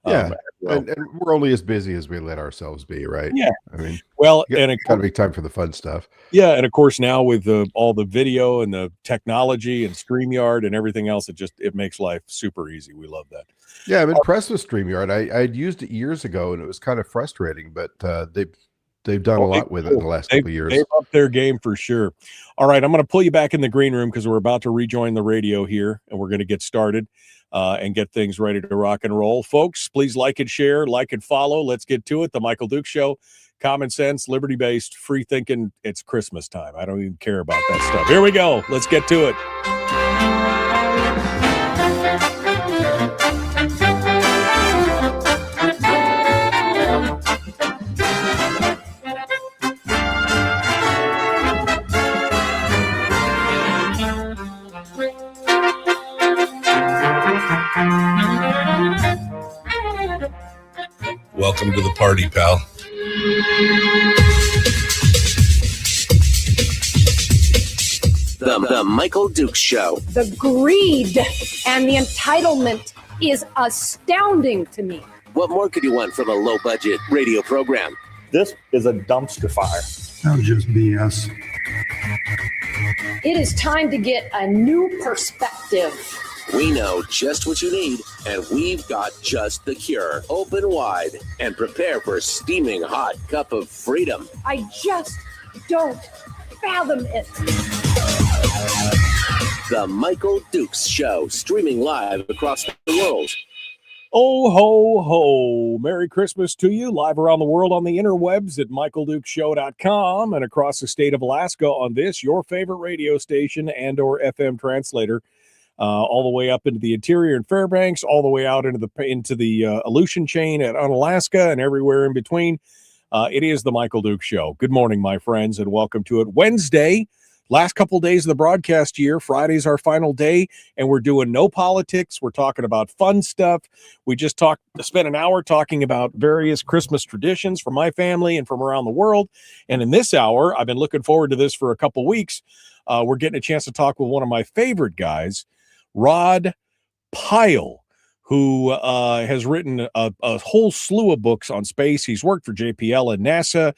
Yeah. Well. And we're only as busy as we let ourselves be, right? Yeah. I mean, Well, and it got to make time for the fun stuff. Yeah, and of course now with all the video and the technology and StreamYard and everything else, it makes life super easy. We love that. Yeah, I'm impressed with StreamYard. I'd used it years ago, and it was kind of frustrating, but they've done a lot with it in the last couple of years. They've upped their game for sure. All right, I'm going to pull you back in the green room because we're about to rejoin the radio here, and we're going to get started and get things ready to rock and roll. Folks, please like and share, like and follow. Let's get to it. The Michael Duke Show. Common sense, liberty-based, free thinking. It's Christmas time. I don't even care about that stuff. Here we go. Let's get to it. Welcome to the party, pal. The Michael Duke Show. The greed and the entitlement is astounding to me. What more could you want from a low-budget radio program? This is a dumpster fire. That's just BS. It is time to get a new perspective. We know just what you need, and we've got just the cure. Open wide and prepare for a steaming hot cup of freedom. I just don't fathom it. The Michael Dukes Show, streaming live across the world. Oh, ho, ho. Merry Christmas to you, live around the world on the interwebs at michaeldukeshow.com and across the state of Alaska on this, your favorite radio station and or FM translator, all the way up into the interior in Fairbanks, all the way out into the Aleutian chain at Unalaska and everywhere in between. It is the Michael Duke Show. Good morning, my friends, and welcome to it. Wednesday, last couple of days of the broadcast year. Friday's our final day, and we're doing no politics. We're talking about fun stuff. We just spent an hour talking about various Christmas traditions from my family and from around the world. And in this hour, I've been looking forward to this for a couple weeks. We're getting a chance to talk with one of my favorite guys, Rod Pyle, who has written a whole slew of books on space. He's worked for JPL and NASA,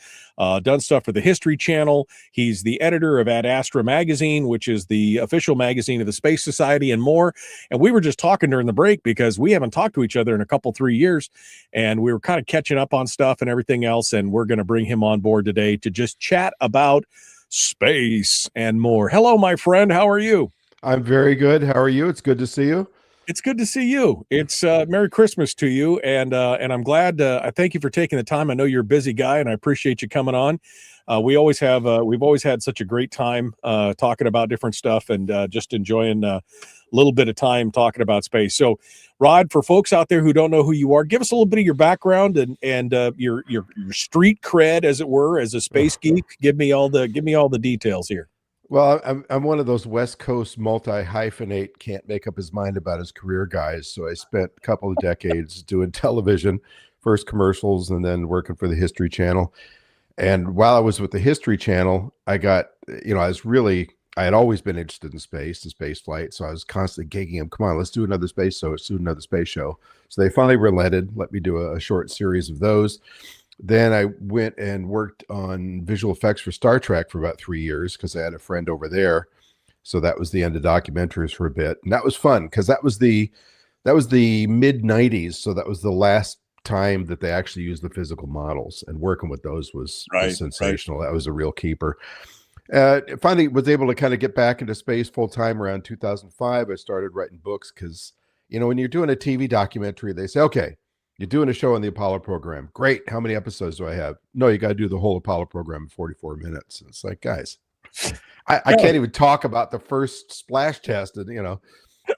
done stuff for the History Channel. He's the editor of Ad Astra magazine, which is the official magazine of the Space Society, and more. And we were just talking during the break because we haven't talked to each other in a 3 years, and we were kind of catching up on stuff and everything else. And we're going to bring him on board today to just chat about space and more. Hello, my friend. How are you? I'm very good. How are you? It's good to see you. It's good to see you. It's Merry Christmas to you, and I'm glad. I thank you for taking the time. I know you're a busy guy, and I appreciate you coming on. We've always had such a great time talking about different stuff and just enjoying a little bit of time talking about space. So, Rod, for folks out there who don't know who you are, give us a little bit of your background and your street cred, as it were, as a space geek. Give me all the details here. Well, I'm one of those West Coast multi-hyphenate, can't make up his mind about his career guys. So I spent a couple of decades doing television, first commercials, and then working for the History Channel. And while I was with the History Channel, I got, I had always been interested in space and space flight. So I was constantly gigging them, come on, let's do another space show. Let's do another space show. So they finally relented, let me do a short series of those. Then I went and worked on visual effects for Star Trek for about 3 years because I had a friend over there. So that was the end of documentaries for a bit. And that was fun because that was the mid 90s. So that was the last time that they actually used the physical models, and working with those was sensational. Right. That was a real keeper. Finally was able to kind of get back into space full time around 2005. I started writing books because, when you're doing a TV documentary, they say, okay, you're doing a show on the Apollo program. Great. How many episodes do I have? No, you got to do the whole Apollo program in 44 minutes. It's like, guys, I can't even talk about the first splash test. And,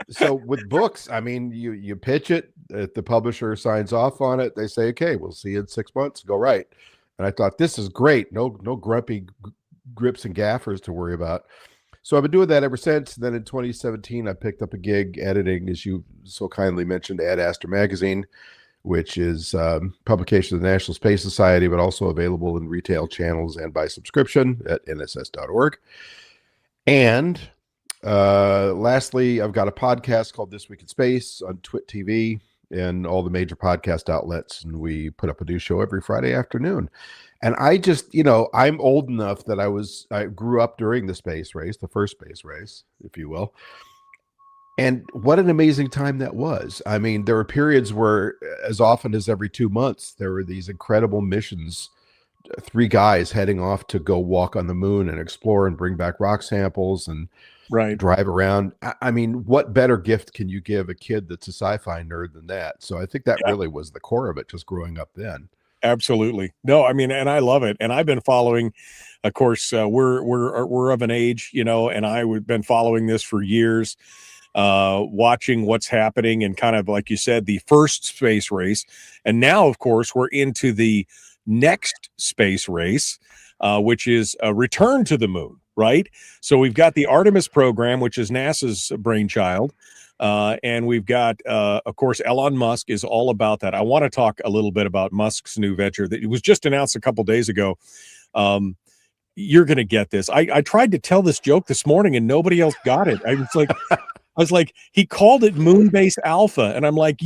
so with books, I mean, you pitch it, the publisher signs off on it. They say, okay, we'll see you in 6 months. Go right. And I thought, this is great. No grumpy grips and gaffers to worry about. So I've been doing that ever since. Then in 2017, I picked up a gig editing, as you so kindly mentioned, Ad Astra magazine, which is publication of the National Space Society, but also available in retail channels and by subscription at nss.org. And lastly, I've got a podcast called This Week in Space on Twit TV. and all the major podcast outlets, and we put up a new show every Friday afternoon. And I just, I'm old enough that I grew up during the space race, the first space race, if you will. And what an amazing time that was. I mean, there were periods where as often as every 2 months, there were these incredible missions, 3 guys heading off to go walk on the moon and explore and bring back rock samples and drive around. I mean, what better gift can you give a kid that's a sci-fi nerd than that? So I think that really was the core of it, just growing up then. Absolutely. No, I mean, and I love it. And I've been following, of course, we're of an age, and I've been following this for years, watching what's happening and kind of, like you said, the first space race. And now, of course, we're into the next space race, which is a return to the moon, right? So we've got the Artemis program, which is NASA's brainchild. And we've got, of course, Elon Musk is all about that. I want to talk a little bit about Musk's new venture that it was just announced a couple days ago. You're going to get this. I tried to tell this joke this morning and nobody else got it. I was like, he called it Moonbase Alpha. And I'm like,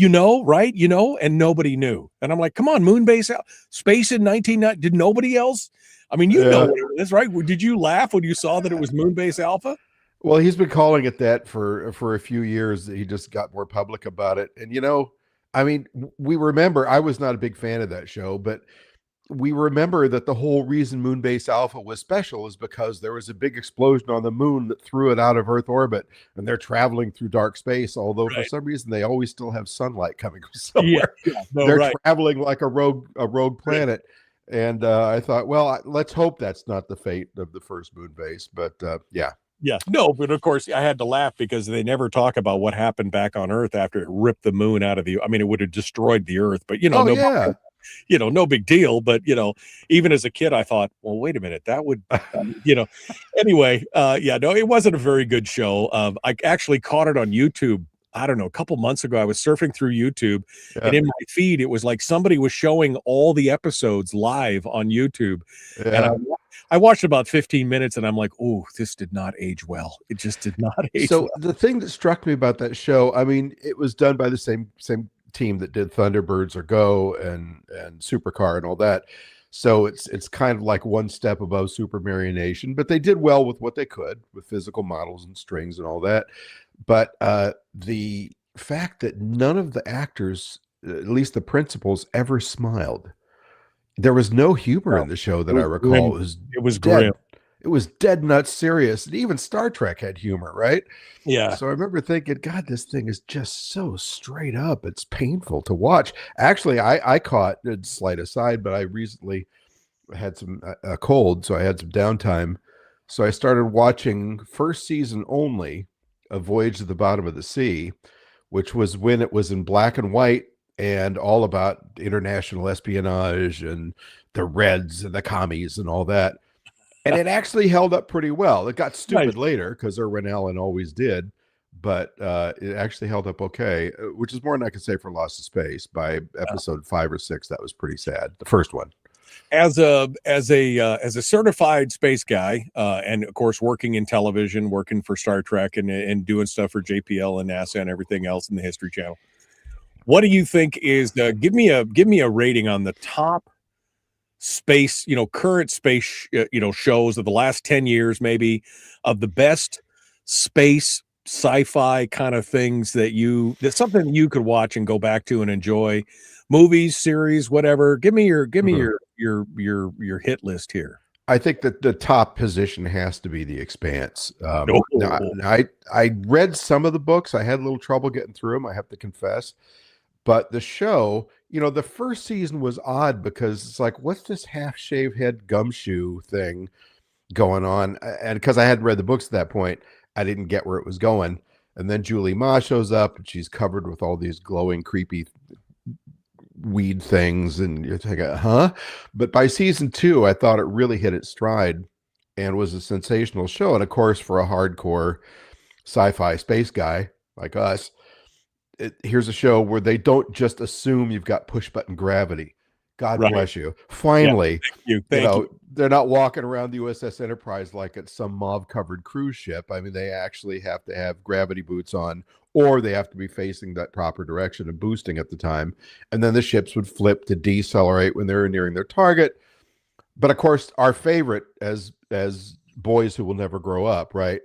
right? And nobody knew. And I'm like, come on, Moonbase Space in 1990. Did nobody else? I mean, know what it is, right? Did you laugh when you saw that it was Moonbase Alpha? Well, he's been calling it that for a few years. He just got more public about it. And, I mean, we remember, I was not a big fan of that show, but we remember that the whole reason Moonbase Alpha was special is because there was a big explosion on the moon that threw it out of Earth orbit, and they're traveling through dark space, although for some reason they always still have sunlight coming from somewhere. They're traveling like a rogue planet. And I thought, well, let's hope that's not the fate of the first moon base. But Yeah, no, but of course I had to laugh because they never talk about what happened back on Earth after it ripped the moon out of the. I mean, it would have destroyed the Earth, but no big deal. But even as a kid, I thought, well, wait a minute, that would, Anyway, it wasn't a very good show. I actually caught it on YouTube. I don't know, a couple months ago. I was surfing through YouTube, and in my feed, it was like somebody was showing all the episodes live on YouTube, and I watched about 15 minutes and I'm like, oh, this did not age well. It just did not age well. The thing that struck me about that show, I mean, it was done by the same team that did Thunderbirds or Go and Supercar and all that. So it's kind of like one step above Super Marionation, but they did well with what they could with physical models and strings and all that. But the fact that none of the actors, at least the principals, ever smiled. There was no humor in the show that I recall. It was grim. It was dead nuts serious. And even Star Trek had humor, right? Yeah. So I remember thinking, God, this thing is just so straight up. It's painful to watch. Actually, I caught, a slight aside, but I recently had a cold, so I had some downtime. So I started watching first season only of Voyage to the Bottom of the Sea, which was when it was in black and white, and all about international espionage and the Reds and the commies and all that. And it actually held up pretty well. It got stupid later because Irwin Allen always did, but it actually held up okay, which is more than I can say for Lost in Space. By episode 5 or 6, that was pretty sad. The first one. As a certified space guy, and of course working in television, working for Star Trek and doing stuff for JPL and NASA and everything else in the History Channel. What do you think is give me a rating on the top space, current space, shows of the last 10 years, maybe, of the best space sci-fi kind of things that's something you could watch and go back to and enjoy, movies, series, whatever. Give me your hit list here. I think that the top position has to be The Expanse. Now, I read some of the books. I had a little trouble getting through them, I have to confess. But the show, the first season was odd because it's like, what's this half-shaved head gumshoe thing going on? And because I hadn't read the books at that point, I didn't get where it was going. And then Julie Ma shows up, and she's covered with all these glowing, creepy weed things. And you're thinking, huh? But by season 2, I thought it really hit its stride and was a sensational show. And of course, for a hardcore sci-fi space guy like us, here's a show where they don't just assume you've got push button gravity. God bless you. Finally, thank you. they're not walking around the USS Enterprise like it's some mauve-covered cruise ship. I mean, they actually have to have gravity boots on, or they have to be facing that proper direction and boosting at the time. And then the ships would flip to decelerate when they were nearing their target. But of course, our favorite as boys who will never grow up, right,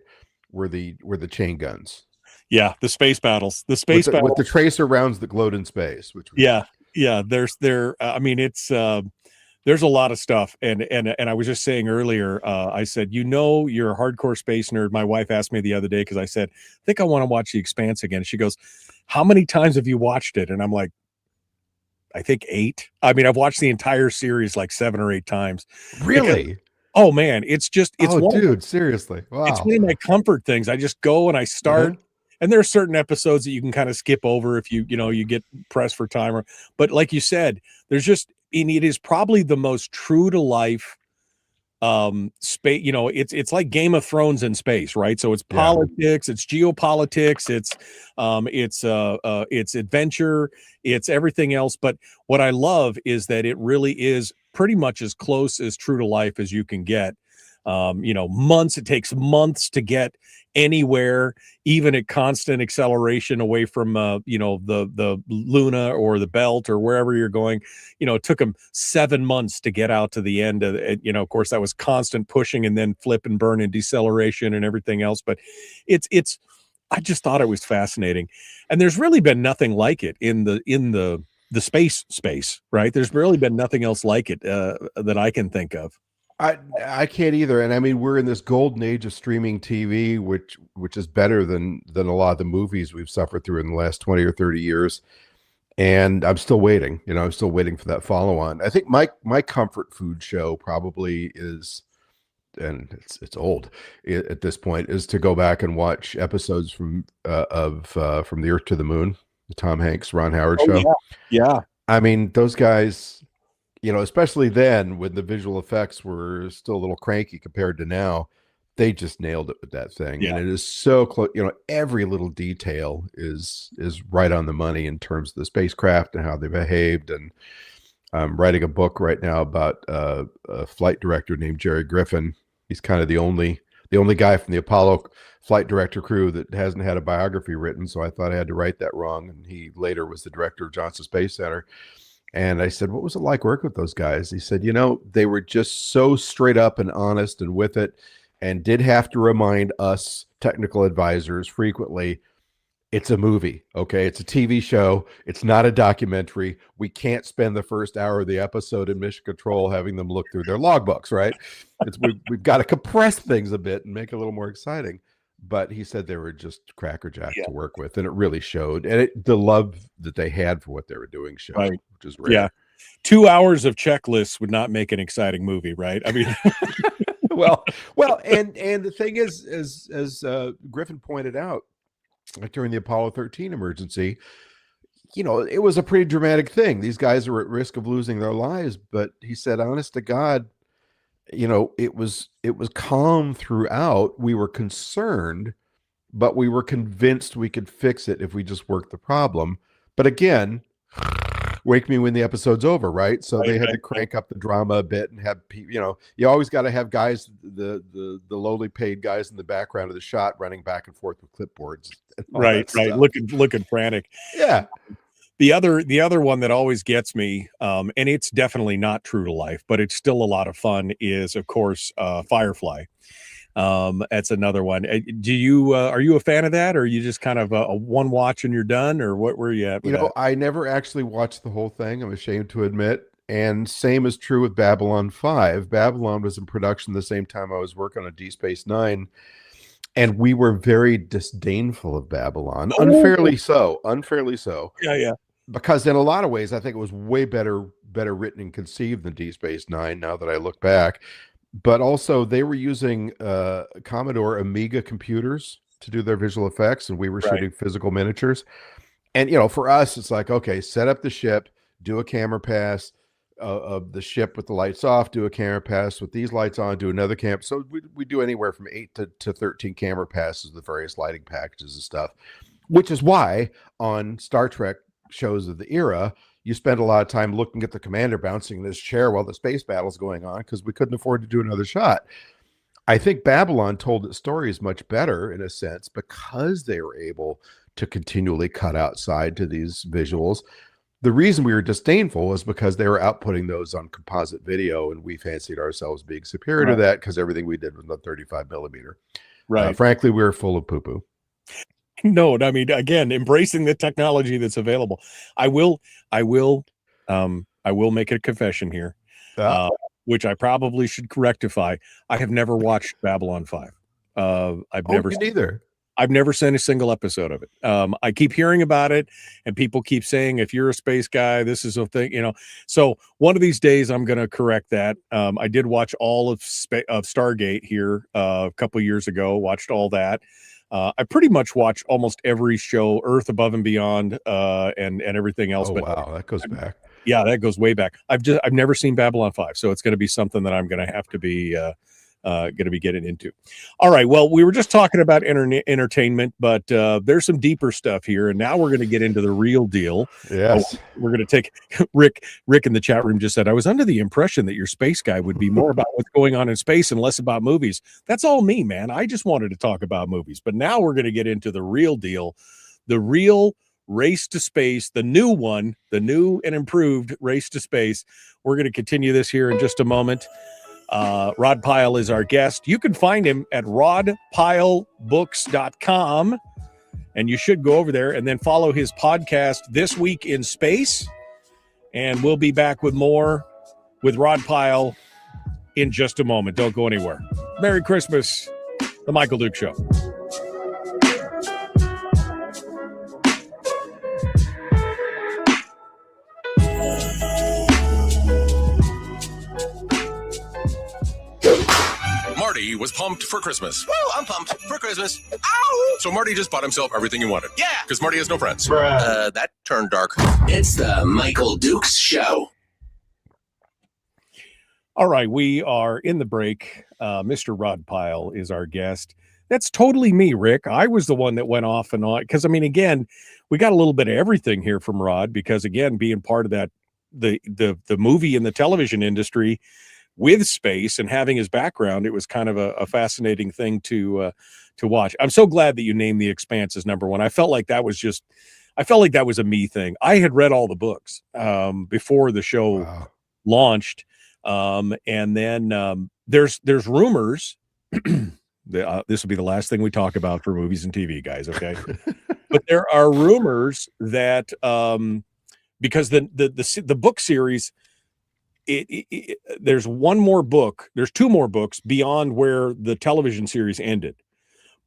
were the chain guns. Yeah, the space battles. The space battles with the tracer rounds that glowed in space. Which yeah. I mean, it's there's a lot of stuff, and I was just saying earlier, I said, you're a hardcore space nerd. My wife asked me the other day because I said, I think I want to watch The Expanse again. She goes, how many times have you watched it? And I'm like, I think 8. I mean, I've watched the entire series like 7 or 8 times. Really? Because, oh man, it's seriously. Wow. It's one of my comfort things. I just go and I start. And there are certain episodes that you can kind of skip over if you get pressed for time. But like you said, it is probably the most true to life space. It's like Game of Thrones in space, right? So it's politics, it's geopolitics, it's adventure, it's everything else. But what I love is that it really is pretty much as close as true to life as you can get. It takes months to get anywhere, even at constant acceleration away from the Luna or the belt or wherever you're going. It took them 7 months to get out to the end of it. Of course that was constant pushing and then flip and burn and deceleration and everything else. But I just thought it was fascinating, and there's really been nothing like it in the space, right? There's really been nothing else like it that I can think of. I can't either. And I mean, we're in this golden age of streaming TV, which is better than a lot of the movies we've suffered through in the last 20 or 30 years. And I'm still waiting, I'm still waiting for that follow on. I think my comfort food show probably is, and it's old at this point, is to go back and watch episodes from the Earth to the Moon, the Tom Hanks, Ron Howard show. Yeah. I mean, those guys, especially then when the visual effects were still a little cranky compared to now, they just nailed it with that thing. Yeah. And it is so close. Every little detail is right on the money in terms of the spacecraft and how they behaved. And I'm writing a book right now about a flight director named Jerry Griffin. He's kind of the only guy from the Apollo flight director crew that hasn't had a biography written. So I thought I had to write that wrong. And he later was the director of Johnson Space Center. And I said, what was it like working with those guys? He said, they were just so straight up and honest and with it, and did have to remind us technical advisors frequently, it's a movie, okay? It's a TV show. It's not a documentary. We can't spend the first hour of the episode in Mission Control having them look through their logbooks, right? We've got to compress things a bit and make it a little more exciting. But he said they were just crackerjack to work with, and it really showed. And the love that they had for what they were doing showed, right. Which is rare. Yeah, 2 hours of checklists would not make an exciting movie, right? I mean, well, and the thing is, as Griffin pointed out, during the Apollo 13 emergency, it was a pretty dramatic thing. These guys are at risk of losing their lives, but he said, honest to God, it was calm throughout. We were concerned, but we were convinced we could fix it if we just worked the problem. But again, wake me when the episode's over, right? So they had to crank up the drama a bit and have, you always got to have guys, the lowly paid guys in the background of the shot running back and forth with clipboards. Right. Looking frantic. Yeah. The other one that always gets me, and it's definitely not true to life, but it's still a lot of fun, is of course Firefly. That's another one. Are you a fan of that, or are you just kind of a one watch and you're done, or what were you at? I never actually watched the whole thing, I'm ashamed to admit. And same is true with Babylon 5. Babylon was in production the same time I was working on Deep Space Nine. And we were very disdainful of Babylon, unfairly so. Yeah. Because in a lot of ways, I think it was way better written and conceived than Deep Space Nine, now that I look back. But also, they were using Commodore Amiga computers to do their visual effects, and we were shooting physical miniatures. And, for us, it's like, okay, set up the ship, do a camera pass of the ship with the lights off, do a camera pass with these lights on, do another camera. So we do anywhere from 8 to 13 camera passes with various lighting packages and stuff, which is why on Star Trek shows of the era, you spend a lot of time looking at the commander bouncing in his chair while the space battle's going on because we couldn't afford to do another shot. I think Babylon told its stories much better in a sense because they were able to continually cut outside to these visuals. The reason we were disdainful is because they were outputting those on composite video, and we fancied ourselves being superior to that because everything we did was on 35 millimeter. Right. Frankly, we were full of poo-poo. No, I mean, again, embracing the technology that's available. I will make a confession here, which I probably should rectify. I have never watched Babylon 5. I've never seen a single episode of it. I keep hearing about it, and people keep saying, if you're a space guy, this is a thing, So one of these days, I'm going to correct that. I did watch all of Stargate here a couple years ago, watched all that. I pretty much watch almost every show, Earth Above and Beyond, and everything else. Oh, wow, that goes back. Yeah, that goes way back. I've never seen Babylon 5, so it's going to be something that I'm going to have to be getting into. All right. Well, we were just talking about entertainment, but there's some deeper stuff here, and now we're going to get into the real deal. Yes. We're going to take Rick in the chat room just said, I was under the impression that your space guy would be more about what's going on in space and less about movies. That's all me, man. I just wanted to talk about movies, but now we're going to get into the real deal, the real Race to Space, the new and improved Race to Space. We're going to continue this here in just a moment. Rod Pyle is our guest. You can find him at rodpylebooks.com, and you should go over there and then follow his podcast, This Week in Space. And we'll be back with more with Rod Pyle in just a moment. Don't go anywhere. Merry Christmas, The Michael Duke Show. Marty was pumped for Christmas. Woo, I'm pumped for Christmas. Ow! So Marty just bought himself everything he wanted. Yeah. Because Marty has no friends. That turned dark. It's the Michael Dukes Show. All right, we are in the break. Mr. Rod Pyle is our guest. That's totally me, Rick. I was the one that went off and on because, I mean, again, we got a little bit of everything here from Rod because, again, being part of that, the movie and the television industry with space and having his background, it was kind of a fascinating thing to watch. I'm so glad that you named The Expanse as number one. I felt like that was a me thing. I had read all the books before the show launched. And then there's rumors. This will be the last thing we talk about for movies and TV, guys. Okay. But there are rumors that because the book series, there's one more book, there's two more books beyond where the television series ended,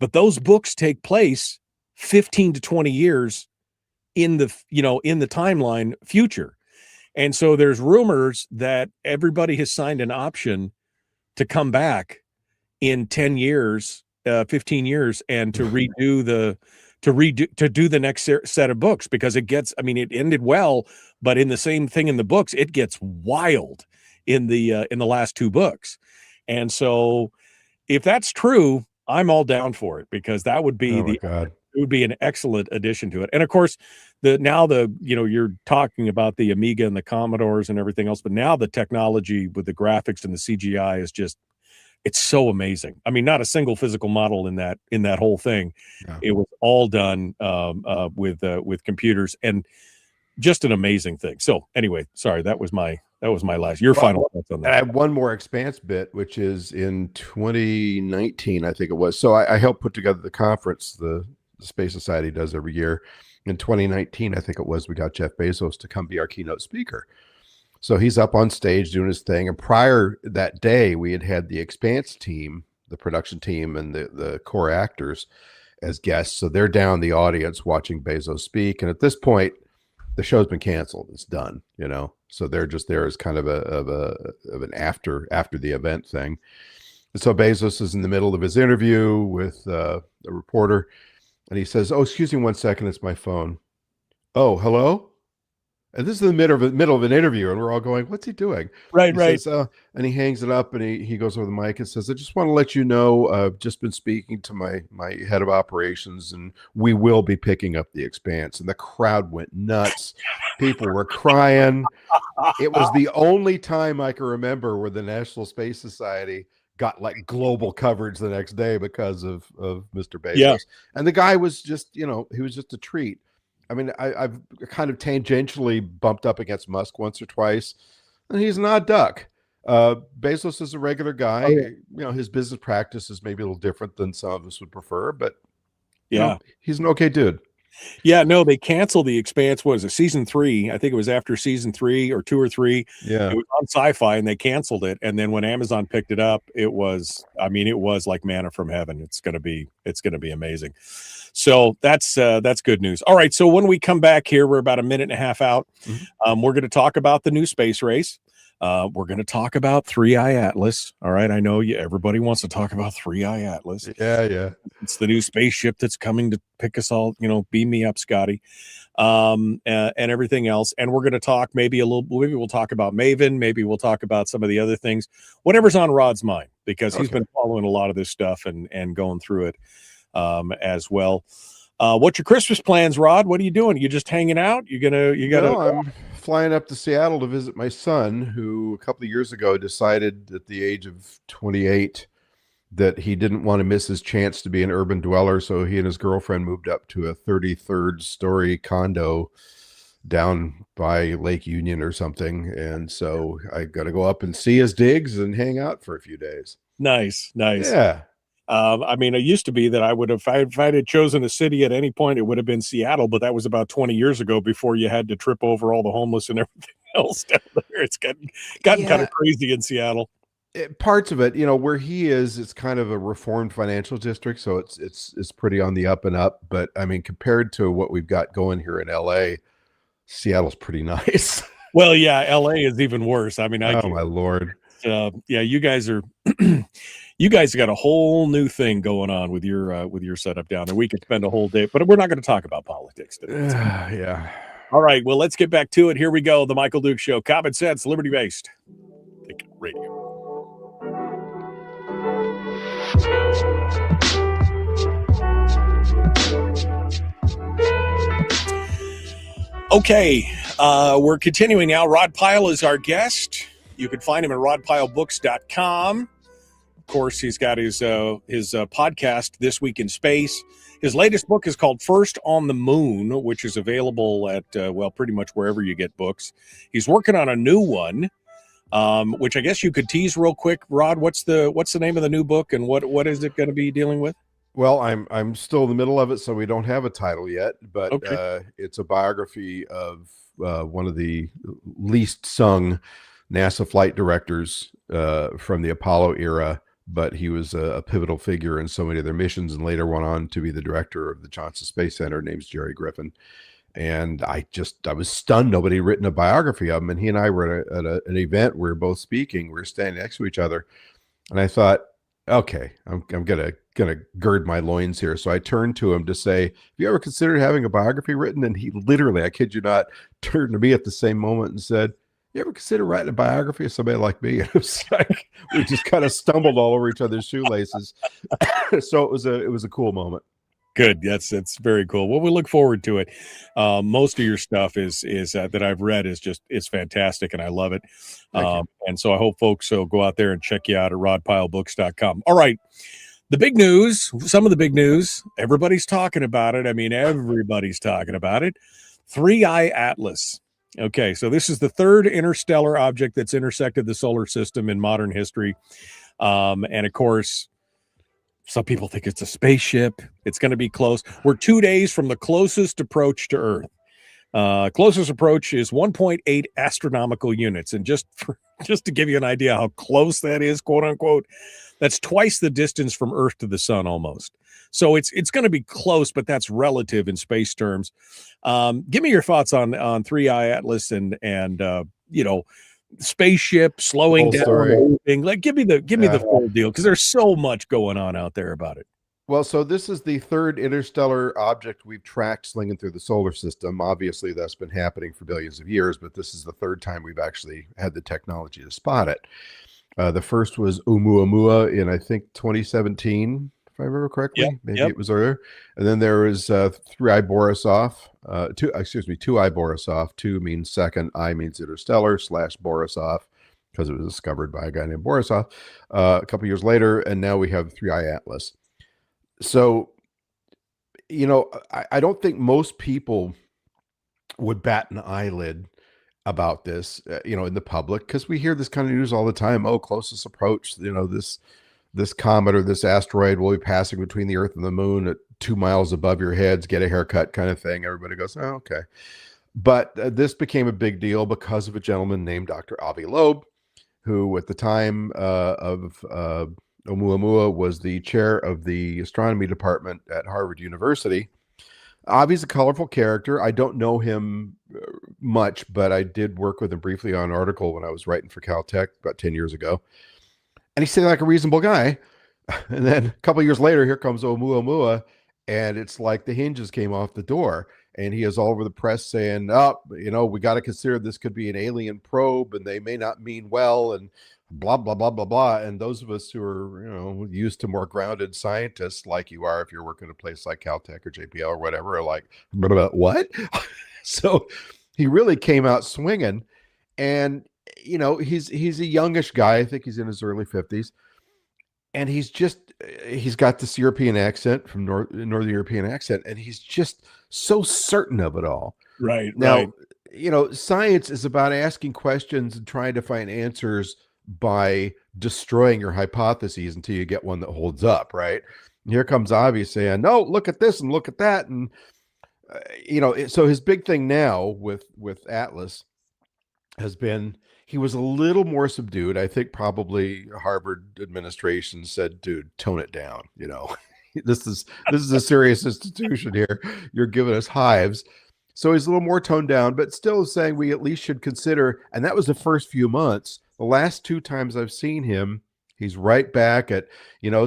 but those books take place 15 to 20 years in the timeline future. And so there's rumors that everybody has signed an option to come back in 10 years, 15 years, and to do the next set of books, because it ended well, but in the same thing in the books, it gets wild in the last two books. And so if that's true, I'm all down for it, because that would be it would be an excellent addition to it. And of course, you're talking about the Amiga and the Commodores and everything else, but now the technology with the graphics and the CGI is just, it's so amazing. I mean, not a single physical model in that whole thing. Yeah. It was all done with computers, and just an amazing thing. So anyway, sorry, that was my last. Your final thoughts on that. I have one more Expanse bit, which is in 2019, I think it was. So I helped put together the conference the Space Society does every year. In 2019, I think it was, we got Jeff Bezos to come be our keynote speaker. So he's up on stage doing his thing. And prior that day, we had the Expanse team, the production team, and the core actors as guests. So they're down in the audience watching Bezos speak. And at this point, the show's been canceled. It's done, So they're just there as kind of an after the event thing. And so Bezos is in the middle of his interview with a reporter, and he says, "Oh, excuse me 1 second, it's my phone." "Oh, hello?" And this is in the middle of an interview, and we're all going, "What's he doing?" Right, He right. says, and he hangs it up, and he goes over the mic and says, "I just want to let you know, I've just been speaking to my head of operations, and we will be picking up the Expanse." And the crowd went nuts. People were crying. It was the only time I can remember where the National Space Society got like global coverage the next day because of Mr. Bezos. Yeah. And the guy was just, he was just a treat. I mean, I've kind of tangentially bumped up against Musk once or twice, and he's an odd duck. Bezos is a regular guy. Oh, yeah. His business practice is maybe a little different than some of us would prefer, but he's an okay dude. Yeah, no, they canceled the Expanse. What was it, season 3? I think it was after season 3 or 2 or 3. Yeah, it was on Sci-Fi, and they canceled it. And then when Amazon picked it up, it was like manna from heaven. It's gonna be amazing. So that's good news. All right, so when we come back here, we're about a minute and a half out. Mm-hmm. We're going to talk about the new space race. We're going to talk about 3i Atlas. All right, I know everybody wants to talk about 3i Atlas. Yeah. It's the new spaceship that's coming to pick us all, beam me up, Scotty, and everything else. And we're going to talk maybe we'll talk about Maven. Maybe we'll talk about some of the other things, whatever's on Rod's mind, because he's been following a lot of this stuff and going through it as well. What's your Christmas plans, Rod? What are you doing? You just hanging out? I'm flying up to Seattle to visit my son, who a couple of years ago decided at the age of 28 that he didn't want to miss his chance to be an urban dweller. So he and his girlfriend moved up to a 33rd story condo down by Lake Union or something. And so I got to go up and see his digs and hang out for a few days. Nice. Yeah. It used to be that I would have, if I had chosen a city at any point, it would have been Seattle, but that was about 20 years ago, before you had to trip over all the homeless and everything else down there. It's gotten kind of crazy in Seattle. Parts of it, where he is, it's kind of a reformed financial district, so it's pretty on the up and up. But I mean, compared to what we've got going here in LA, Seattle's pretty nice. Well, yeah, LA is even worse. I mean, oh my Lord. You guys are you guys got a whole new thing going on with your setup down there. We could spend a whole day, but we're not going to talk about politics today. Yeah. All right, well, let's get back to it. Here we go. The Michael Duke Show. Common sense, liberty-based radio. Okay, we're continuing now. Rod Pyle is our guest. You can find him at rodpylebooks.com. Of course, he's got his podcast, This Week in Space. His latest book is called First on the Moon, which is available at, pretty much wherever you get books. He's working on a new one, which I guess you could tease real quick. Rod, what's the name of the new book, and what is it going to be dealing with? Well, I'm still in the middle of it, so we don't have a title yet, but okay. It's a biography of one of the least sung NASA flight directors from the Apollo era, but he was a pivotal figure in so many of their missions, and later went on to be the director of the Johnson Space Center. Name's Jerry Griffin. And I was stunned nobody had written a biography of him. And he and I were at an event. We were both speaking. We were standing next to each other. And I thought, okay, I'm gonna gird my loins here. So I turned to him to say, have you ever considered having a biography written? And he literally, I kid you not, turned to me at the same moment and said, you ever consider writing a biography of somebody like me? And it was like we just kind of stumbled all over each other's shoelaces. So it was a cool moment. Good. That's very cool. Well, we look forward to it. Most of your stuff is that I've read is fantastic, and I love it. And so I hope folks will go out there and check you out at rodpylebooks.com. All right. The big news, some of the big news, everybody's talking about it. I mean, everybody's talking about it. 3i Atlas. Okay, so this is the third interstellar object that's intersected the solar system in modern history. And of course, some people think it's a spaceship. It's going to be close. We're 2 days from the closest approach to Earth. Closest approach is 1.8 astronomical units. And just to give you an idea how close that is, quote unquote, that's twice the distance from Earth to the sun almost. So it's going to be close, but that's relative in space terms. Give me your thoughts on 3i Atlas and spaceship slowing down. Like, give me the full deal, because there's so much going on out there about it. Well, so this is the third interstellar object we've tracked slinging through the solar system. Obviously, that's been happening for billions of years, but this is the third time we've actually had the technology to spot it. The first was Oumuamua in, I think, 2017, if I remember correctly. Maybe it was earlier. And then there was 3I Borisov, two I Borisov. 2 means second, I means interstellar, / Borisov, because it was discovered by a guy named Borisov a couple years later. And now we have 3I Atlas. So, I don't think most people would bat an eyelid about this, in the public, because we hear this kind of news all the time. Oh, closest approach, this comet or this asteroid will be passing between the Earth and the Moon at 2 miles above your heads. Get a haircut, kind of thing. Everybody goes, oh, okay. But this became a big deal because of a gentleman named Dr. Avi Loeb, who at the time of Oumuamua was the chair of the astronomy department at Harvard University. Avi's a colorful character. I don't know him much, but I did work with him briefly on an article when I was writing for Caltech about 10 years ago. And he seemed like a reasonable guy. And then a couple of years later, here comes Oumuamua, and it's like the hinges came off the door. And he is all over the press saying, we got to consider this could be an alien probe, and they may not mean well, and blah, blah, blah, blah, blah. And those of us who are, used to more grounded scientists like you are, if you're working at a place like Caltech or JPL or whatever, are like, what? So he really came out swinging. And, he's a youngish guy. I think he's in his early 50s. And he's got this European accent, from Northern European accent, and he's just so certain of it all. Right. Now, science is about asking questions and trying to find answers by destroying your hypotheses until you get one that holds up, right? And here comes Avi saying, no, look at this and look at that. And, so his big thing now with Atlas has been, he was a little more subdued. I think probably Harvard administration said, dude, tone it down. This is a serious institution here. You're giving us hives. So he's a little more toned down, but still saying we at least should consider. And that was the first few months. The last 2 times I've seen him, he's right back at,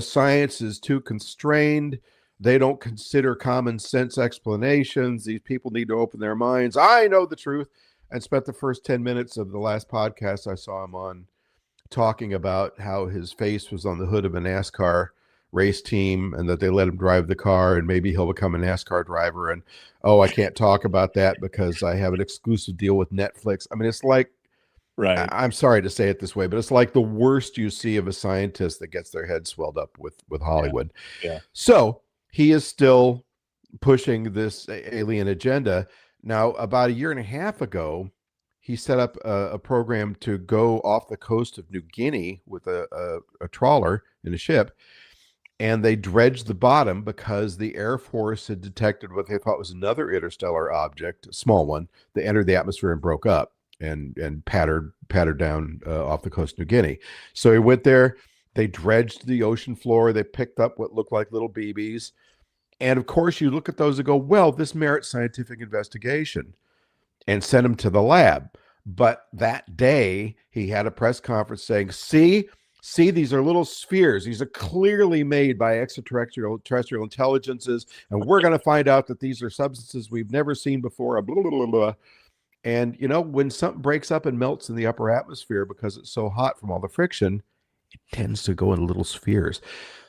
science is too constrained. They don't consider common sense explanations. These people need to open their minds. I know the truth. And spent the first 10 minutes of the last podcast I saw him on talking about how his face was on the hood of a NASCAR race team and that they let him drive the car and maybe he'll become a NASCAR driver. And, I can't talk about that because I have an exclusive deal with Netflix. I mean, it's like, right. I'm sorry to say it this way, but it's like the worst you see of a scientist that gets their head swelled up with Hollywood. Yeah. So he is still pushing this alien agenda. Now, about 1.5 years ago, he set up a program to go off the coast of New Guinea with a trawler in a ship, and they dredged the bottom because the Air Force had detected what they thought was another interstellar object, a small one, that entered the atmosphere and broke up and pattered down off the coast of New Guinea. So he went there, they dredged the ocean floor, they picked up what looked like little BBs. And of course, you look at those and go, well, this merits scientific investigation, and send them to the lab. But that day, he had a press conference saying, see, these are little spheres. These are clearly made by extraterrestrial intelligences. And we're going to find out that these are substances we've never seen before. Blah, blah, blah, blah. And, when something breaks up and melts in the upper atmosphere because it's so hot from all the friction, it tends to go into little spheres.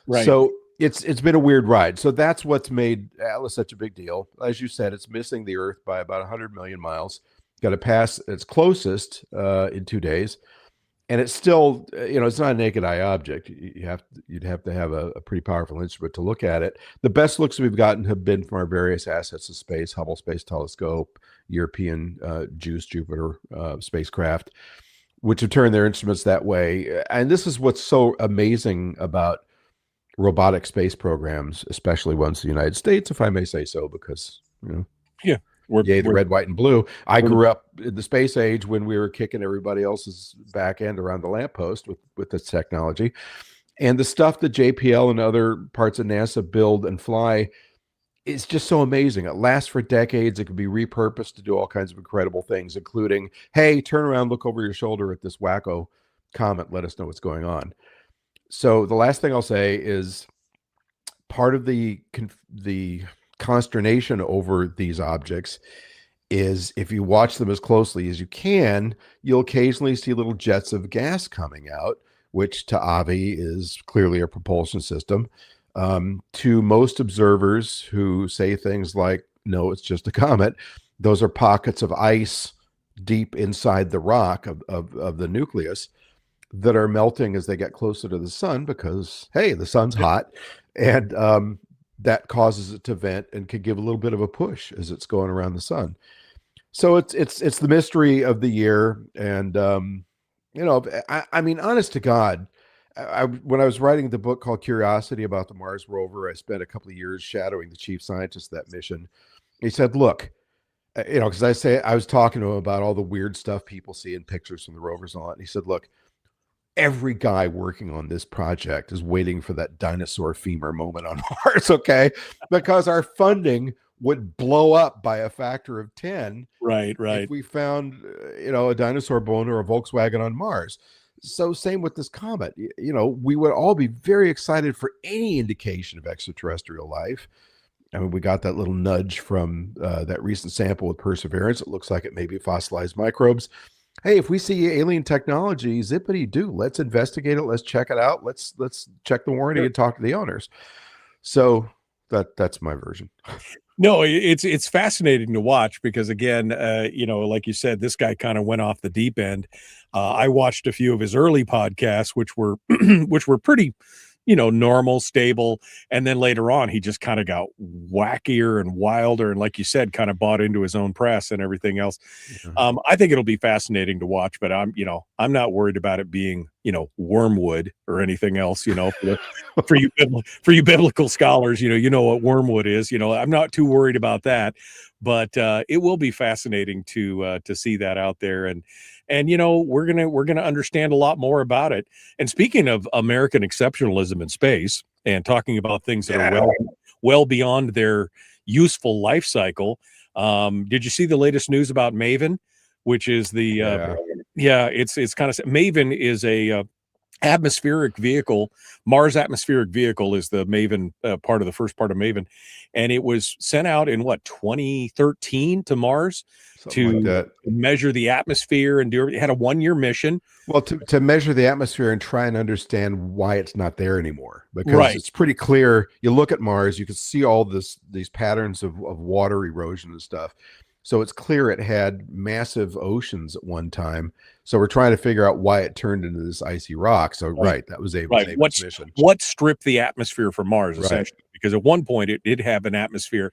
Right. So it's been a weird ride. So that's what's made Atlas such a big deal. As you said, it's missing the Earth by about 100 million miles. Got to pass its closest in 2 days. And it's still, it's not a naked eye object. You'd have to have a pretty powerful instrument to look at it. The best looks we've gotten have been from our various assets of space, Hubble Space Telescope, European JUICE Jupiter spacecraft, which have turned their instruments that way. And this is what's so amazing about robotic space programs, especially ones in the United States, if I may say so, because, yay, the red, white, and blue. I grew up in the space age when we were kicking everybody else's back end around the lamppost with this technology. And the stuff that JPL and other parts of NASA build and fly is just so amazing. It lasts for decades. It can be repurposed to do all kinds of incredible things, including, hey, turn around, look over your shoulder at this wacko comet, let us know what's going on. So the last thing I'll say is part of the consternation over these objects is if you watch them as closely as you can, you'll occasionally see little jets of gas coming out, which to Avi is clearly a propulsion system. To most observers who say things like, no, it's just a comet, those are pockets of ice deep inside the rock of the nucleus that are melting as they get closer to the sun because, hey, the sun's hot. And that causes it to vent and could give a little bit of a push as it's going around the sun. So it's the mystery of the year. And, I mean, honest to God, when I was writing the book called Curiosity about the Mars rover, I spent a couple of years shadowing the chief scientist of that mission. He said, look, because I was talking to him about all the weird stuff people see in pictures from the rovers and all that. And he said, look, every guy working on this project is waiting for that dinosaur femur moment on Mars, okay? Because our funding would blow up by a factor of 10 right if we found a dinosaur bone or a Volkswagen on Mars. So same with this comet. We would all be very excited for any indication of extraterrestrial life. I mean, we got that little nudge from that recent sample with Perseverance. It looks like it may be fossilized microbes. Hey, if we see alien technology, zippity-doo, let's investigate it. Let's check it out. Let's check the warranty and talk to the owners. So that's my version. No, it's fascinating to watch because, again, like you said, this guy kind of went off the deep end. I watched a few of his early podcasts, which were pretty, normal, stable. And then later on, he just kind of got wackier and wilder. And like you said, kind of bought into his own press and everything else. Mm-hmm. I think it'll be fascinating to watch, but I'm not worried about it being, wormwood or anything else, for you biblical scholars, you know what wormwood is, I'm not too worried about that, but it will be fascinating to see that out there. And we're going to understand a lot more about it. And speaking of American exceptionalism in space and talking about things that are well beyond their useful life cycle, did you see the latest news about MAVEN, which is the it's kind of MAVEN is a atmospheric vehicle. Mars atmospheric vehicle is the MAVEN part of the first part of MAVEN, and it was sent out in 2013 to Mars. Something to measure the atmosphere and it had a 1-year mission. Well, to measure the atmosphere and try and understand why it's not there anymore, because it's pretty clear. You look at Mars, you can see all these patterns of water erosion and stuff. So it's clear it had massive oceans at one time. So we're trying to figure out why it turned into this icy rock. So that was a mission. What stripped the atmosphere from Mars essentially? Because at one point it did have an atmosphere.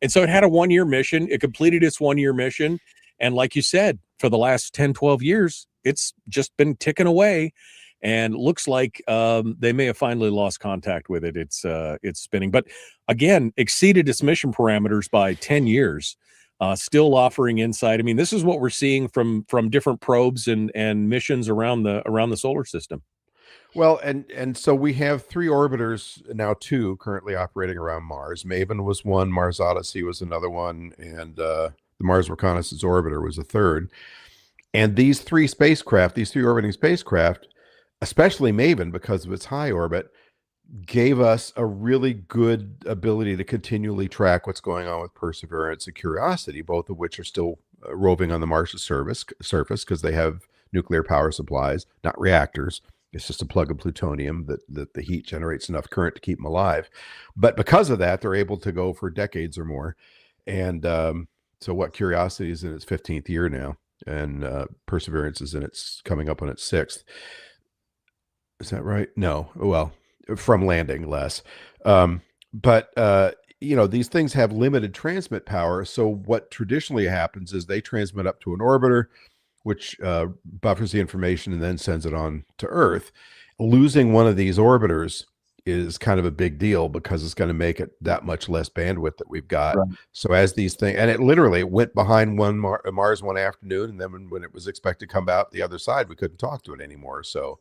And so it had a 1-year mission. It completed its 1-year mission. And like you said, for the last 10, 12 years, it's just been ticking away. And looks like they may have finally lost contact with it. It's spinning. But again, exceeded its mission parameters by 10 years. Still offering insight. I mean, this is what we're seeing from different probes and missions around the solar system. Well, and so we have 3 orbiters now, 2 currently operating around Mars. MAVEN was one, Mars Odyssey was another one, and the Mars Reconnaissance Orbiter was a third. And these 3 orbiting spacecraft, especially MAVEN because of its high orbit, gave us a really good ability to continually track what's going on with Perseverance and Curiosity, both of which are still roving on the Mars's surface because they have nuclear power supplies, not reactors. It's just a plug of plutonium that the heat generates enough current to keep them alive. But because of that, they're able to go for decades or more. And so Curiosity is in its 15th year now, and Perseverance is coming up on its 6th. Is that right? No. Well, from landing less. But these things have limited transmit power. So what traditionally happens is they transmit up to an orbiter, which buffers the information and then sends it on to Earth. Losing one of these orbiters is kind of a big deal because it's going to make it that much less bandwidth that we've got. Right. So as these things, and it literally went behind Mars one afternoon, and then when it was expected to come out the other side, we couldn't talk to it anymore. So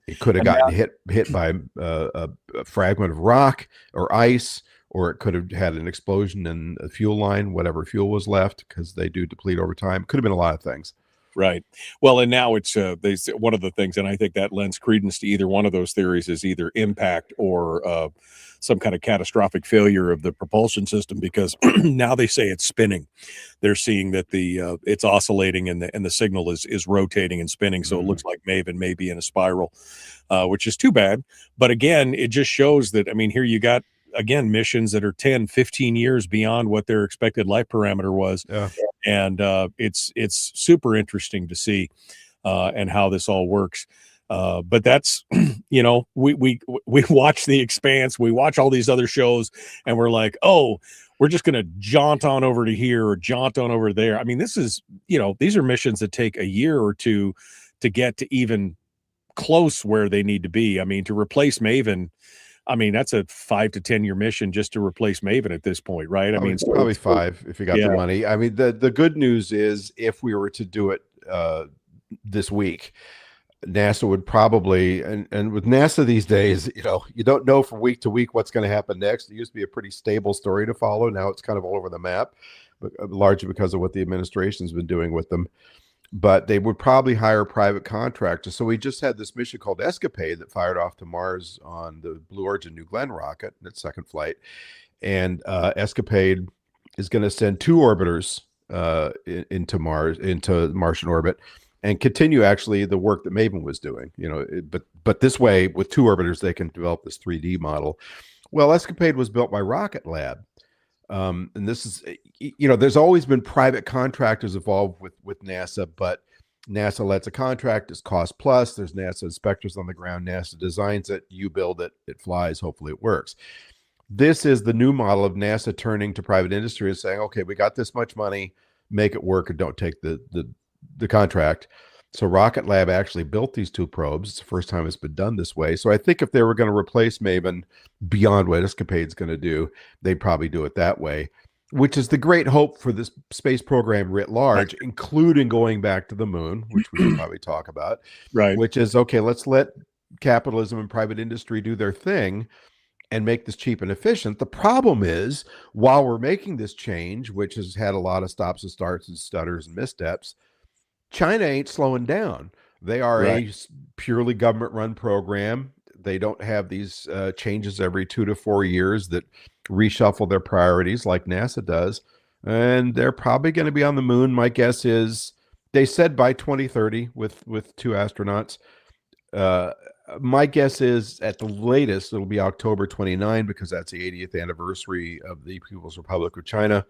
it could have gotten hit by a fragment of rock or ice, or it could have had an explosion in a fuel line, whatever fuel was left, because they do deplete over time. Could have been a lot of things. Right. Well, and now it's one of the things, and I think that lends credence to either one of those theories, is either impact or some kind of catastrophic failure of the propulsion system, because now they say it's spinning. They're seeing that it's oscillating and the signal is rotating and spinning. So it looks like Maven may be in a spiral, which is too bad. But again, it just shows that, I mean, here you got, again, missions that are 10, 15 years beyond what their expected life parameter was. Yeah. And it's super interesting to see and how this all works. But that's, you know, we watch The Expanse, we watch all these other shows, and we're like, oh, we're just going to jaunt on over to here or jaunt on over there. I mean, this is, you know, these are missions that take a year or two to get to even close where they need to be. I mean, to replace Maven, I mean, that's a 5 to 10 year mission just to replace Maven at this point, right? I mean, it's probably 5 if you got the money. I mean, the good news is if we were to do it this week, NASA would probably, and with NASA these days, you know, you don't know from week to week what's going to happen next. It used to be a pretty stable story to follow. Now it's kind of all over the map, but largely because of what the administration's been doing with them. But they would probably hire private contractors. So we just had this mission called Escapade that fired off to Mars on the Blue Origin New Glenn rocket, its second flight. And Escapade is going to send 2 orbiters into Martian orbit, and continue actually the work that Maven was doing. You know, but this way, with 2 orbiters, they can develop this 3D model. Well, Escapade was built by Rocket Lab. And this is, you know, there's always been private contractors involved with NASA, but NASA lets a contract, it's cost plus. There's NASA inspectors on the ground. NASA designs it, you build it, it flies. Hopefully it works. This is the new model of NASA turning to private industry and saying, okay, we got this much money, make it work, and don't take the contract. So Rocket Lab actually built these 2 probes. It's the first time it's been done this way. So I think if they were going to replace Maven beyond what Escapade's going to do, they'd probably do it that way, which is the great hope for this space program writ large, including going back to the moon, which we can probably talk about, right? Which is, okay, let's let capitalism and private industry do their thing and make this cheap and efficient. The problem is, while we're making this change, which has had a lot of stops and starts and stutters and missteps, China ain't slowing down. They are a purely government-run program. They don't have these changes every 2 to 4 years that reshuffle their priorities like NASA does. And they're probably going to be on the moon. My guess is, they said by 2030 with 2 astronauts. My guess is at the latest, it'll be October 29, because that's the 80th anniversary of the People's Republic of China.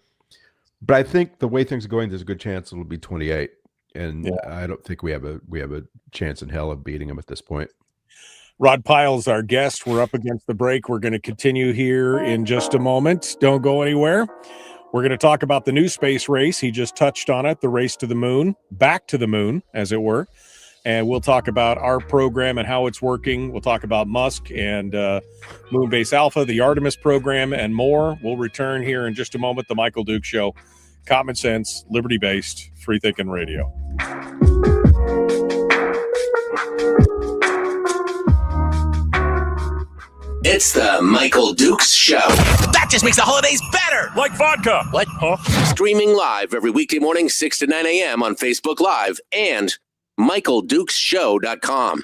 But I think the way things are going, there's a good chance it'll be 28. And I don't think we have a chance in hell of beating them at this point. Rod Pyle is our guest. We're up against the break. We're going to continue here in just a moment. Don't go anywhere. We're going to talk about the new space race. He just touched on it, the race to the moon, back to the moon, as it were. And we'll talk about our program and how it's working. We'll talk about Musk and Moonbase Alpha, the Artemis program, and more. We'll return here in just a moment. The Michael Duke Show. Common sense, liberty-based, free-thinking radio. It's the Michael Dukes Show. That just makes the holidays better. Like vodka. What? Huh? Streaming live every weekday morning, 6 to 9 a.m. on Facebook Live and MichaelDukesShow.com.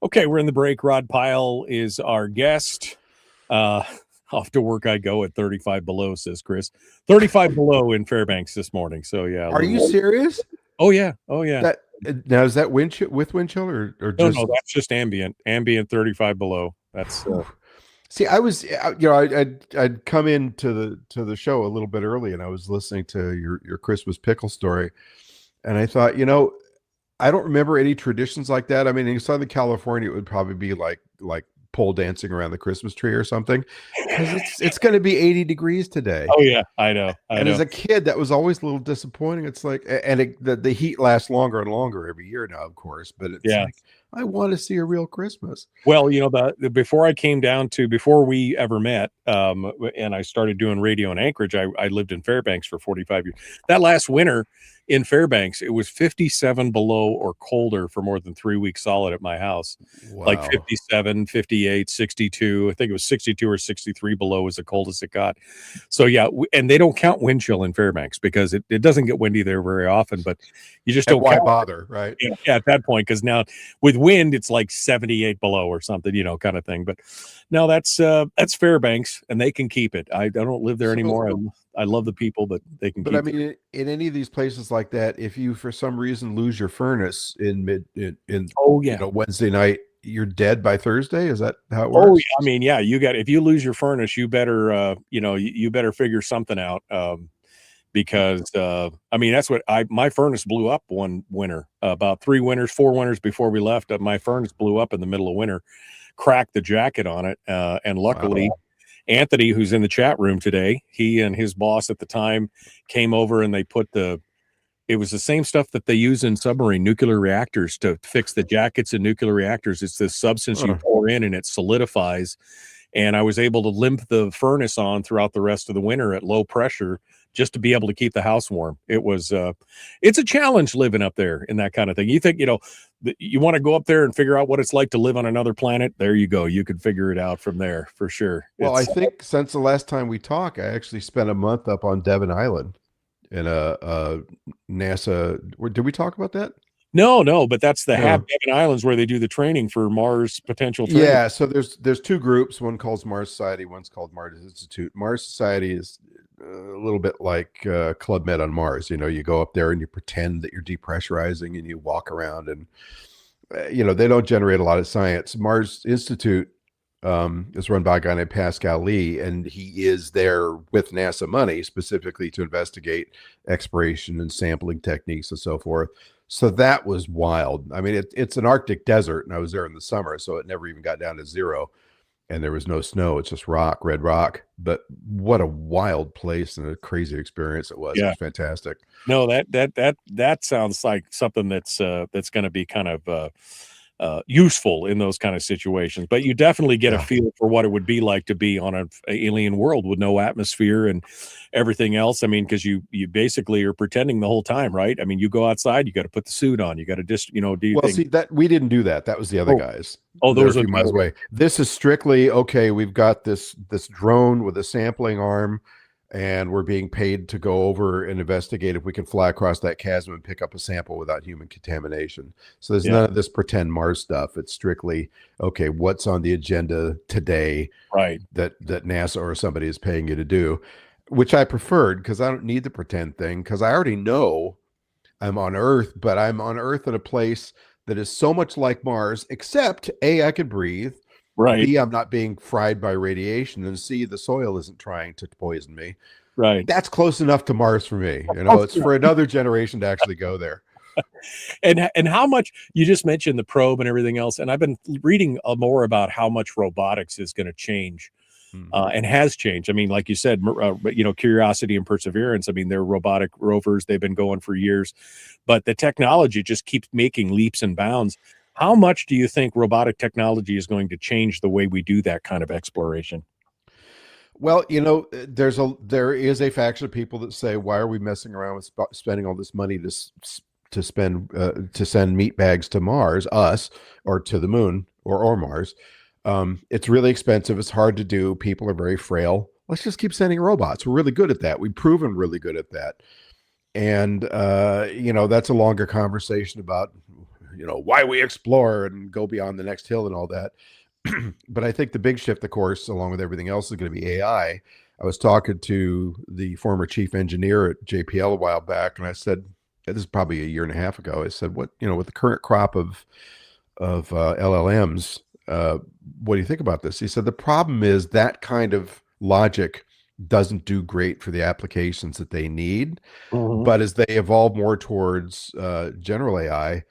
Okay, we're in the break. Rod Pyle is our guest. Off to work I go at 35 below, says Chris. 35 below in Fairbanks this morning. So, yeah. Are you serious? Oh, yeah. Oh, yeah. Now, is that wind chill, with wind chill or just... No, that's just ambient. Ambient 35 below. That's... See, I was, you know, I'd come into the show a little bit early, and I was listening to your Christmas pickle story, and I thought, you know, I don't remember any traditions like that. I mean, in Southern California, it would probably be like pole dancing around the Christmas tree or something, because it's going to be 80 degrees today. Oh yeah, I know. As a kid, that was always a little disappointing. It's like, and the heat lasts longer and longer every year now, of course. But it's like, I want to see a real Christmas. Well, before we ever met, and I started doing radio in Anchorage, I lived in Fairbanks for 45 years. That last winter in Fairbanks, it was 57 below or colder for more than 3 weeks solid at my house. Wow. Like 57, 58, 62. I think it was 62 or 63 below was the coldest it got. So yeah, and they don't count wind chill in Fairbanks because it doesn't get windy there very often, but you just don't why count bother, right? Yeah, at that point, because now with wind, it's like 78 below or something, kind of thing. But no, that's Fairbanks, and they can keep it. I don't live there anymore. I love the people, but they can keep it. But I mean, in any of these places like that, if you for some reason lose your furnace in Wednesday night, you're dead by Thursday. Is that how it works? Oh, I mean, yeah, if you lose your furnace, you better you better figure something out. Because that's what my furnace blew up one winter, about 4 winters before we left. My furnace blew up in the middle of winter, cracked the jacket on it, and luckily. Wow. Anthony, who's in the chat room today, he and his boss at the time came over and they put it was the same stuff that they use in submarine nuclear reactors to fix the jackets in nuclear reactors. It's this substance you pour in and it solidifies. And I was able to limp the furnace on throughout the rest of the winter at low pressure just to be able to keep the house warm. It was, it's a challenge living up there in that kind of thing. You think, you want to go up there and figure out what it's like to live on another planet. There you go. You can figure it out from there for sure. Well, I think since the last time we talked, I actually spent a month up on Devon Island in a NASA. Did we talk about that? No, but that's the Devon Islands where they do the training for Mars potential training. Yeah, so there's two groups. One called Mars Society, one's called Mars Institute. Mars Society is a little bit like Club Med on Mars. You go up there and you pretend that you're depressurizing and you walk around and they don't generate a lot of science. Mars Institute is run by a guy named Pascal Lee, and he is there with NASA money specifically to investigate exploration and sampling techniques and so forth. So that was wild. I mean, it's an Arctic desert, and I was there in the summer, so it never even got down to zero, and there was no snow. It's just red rock. But what a wild place and a crazy experience it was. Yeah. It was fantastic. No, that sounds like something that's going to be kind of useful in those kind of situations. But you definitely get a feel for what it would be like to be on an alien world with no atmosphere and everything else. I mean, because you basically are pretending the whole time, right? I mean, you go outside, you got to put the suit on, you got to just, see that we didn't do that. That was the other guys. Oh, those are a few miles away. This is strictly okay. We've got this drone with a sampling arm, and we're being paid to go over and investigate if we can fly across that chasm and pick up a sample without human contamination. So there's none of this pretend Mars stuff. It's strictly, okay, what's on the agenda today, right? That NASA or somebody is paying you to do, which I preferred because I don't need the pretend thing, because I already know I'm on Earth, but I'm on Earth in a place that is so much like Mars, except A, I can breathe. Right. B, I'm not being fried by radiation, and C, the soil isn't trying to poison me. Right. That's close enough to Mars for me. It's for another generation to actually go there. And how much you just mentioned the probe and everything else, and I've been reading more about how much robotics is going to change, and has changed. I mean, like you said, Curiosity and Perseverance. I mean, they're robotic rovers. They've been going for years, but the technology just keeps making leaps and bounds. How much do you think robotic technology is going to change the way we do that kind of exploration? Well, there is a faction of people that say, why are we messing around with spending all this money to send meat bags to Mars, us, or to the moon or Mars? It's really expensive. It's hard to do. People are very frail. Let's just keep sending robots. We're really good at that. We've proven really good at that. And, that's a longer conversation about, why we explore and go beyond the next hill and all that. But I think the big shift, of course, along with everything else, is going to be AI. I was talking to the former chief engineer at JPL a while back, and I said, this is probably a year and a half ago, I said, with the current crop of LLMs, what do you think about this? He said, the problem is that kind of logic doesn't do great for the applications that they need. Mm-hmm. But as they evolve more towards general AI,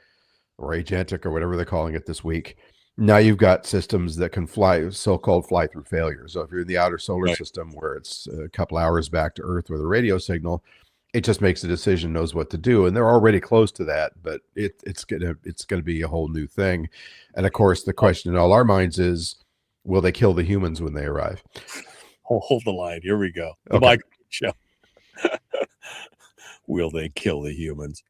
or agentic, or whatever they're calling it this week, now you've got systems that can so-called fly through failure. So if you're in the outer solar system where it's a couple hours back to Earth with a radio signal, It just makes a decision, knows what to do, and they're already close to that. But it's gonna be a whole new thing. And of course, the question in all our minds is, will they kill the humans when they arrive? Hold the line. Here we go. The Okay. Michael Show. Will they kill the humans?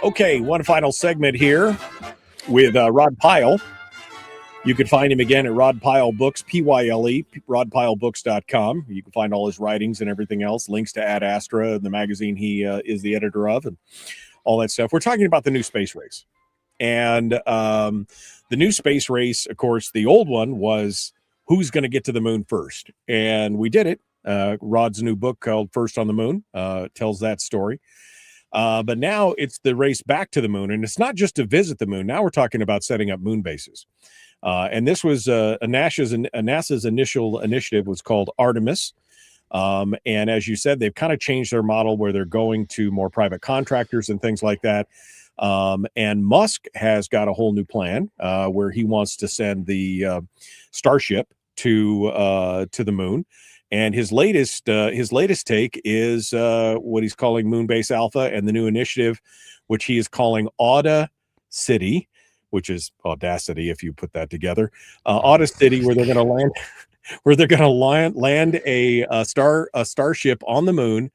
Okay, one final segment here with Rod Pyle. You can find him again at Rod Pyle Books, Pyle, rodpylebooks.com. You can find all his writings and everything else, links to Ad Astra, the magazine he is the editor of, and all that stuff. We're talking about the new space race. And the new space race, of course, the old one was who's going to get to the moon first. And we did it. Rod's new book called First on the Moon tells that story. But now it's the race back to the moon. And it's not just to visit the moon. Now we're talking about setting up moon bases. And this was NASA's initial initiative was called Artemis. And as you said, they've kind of changed their model where they're going to more private contractors and things like that. And Musk has got a whole new plan where he wants to send the Starship to the moon. And his latest take is what he's calling Moonbase Alpha, and the new initiative, which he is calling Audacity, which is audacity if you put that together. Audacity, where they're going to land a starship on the moon,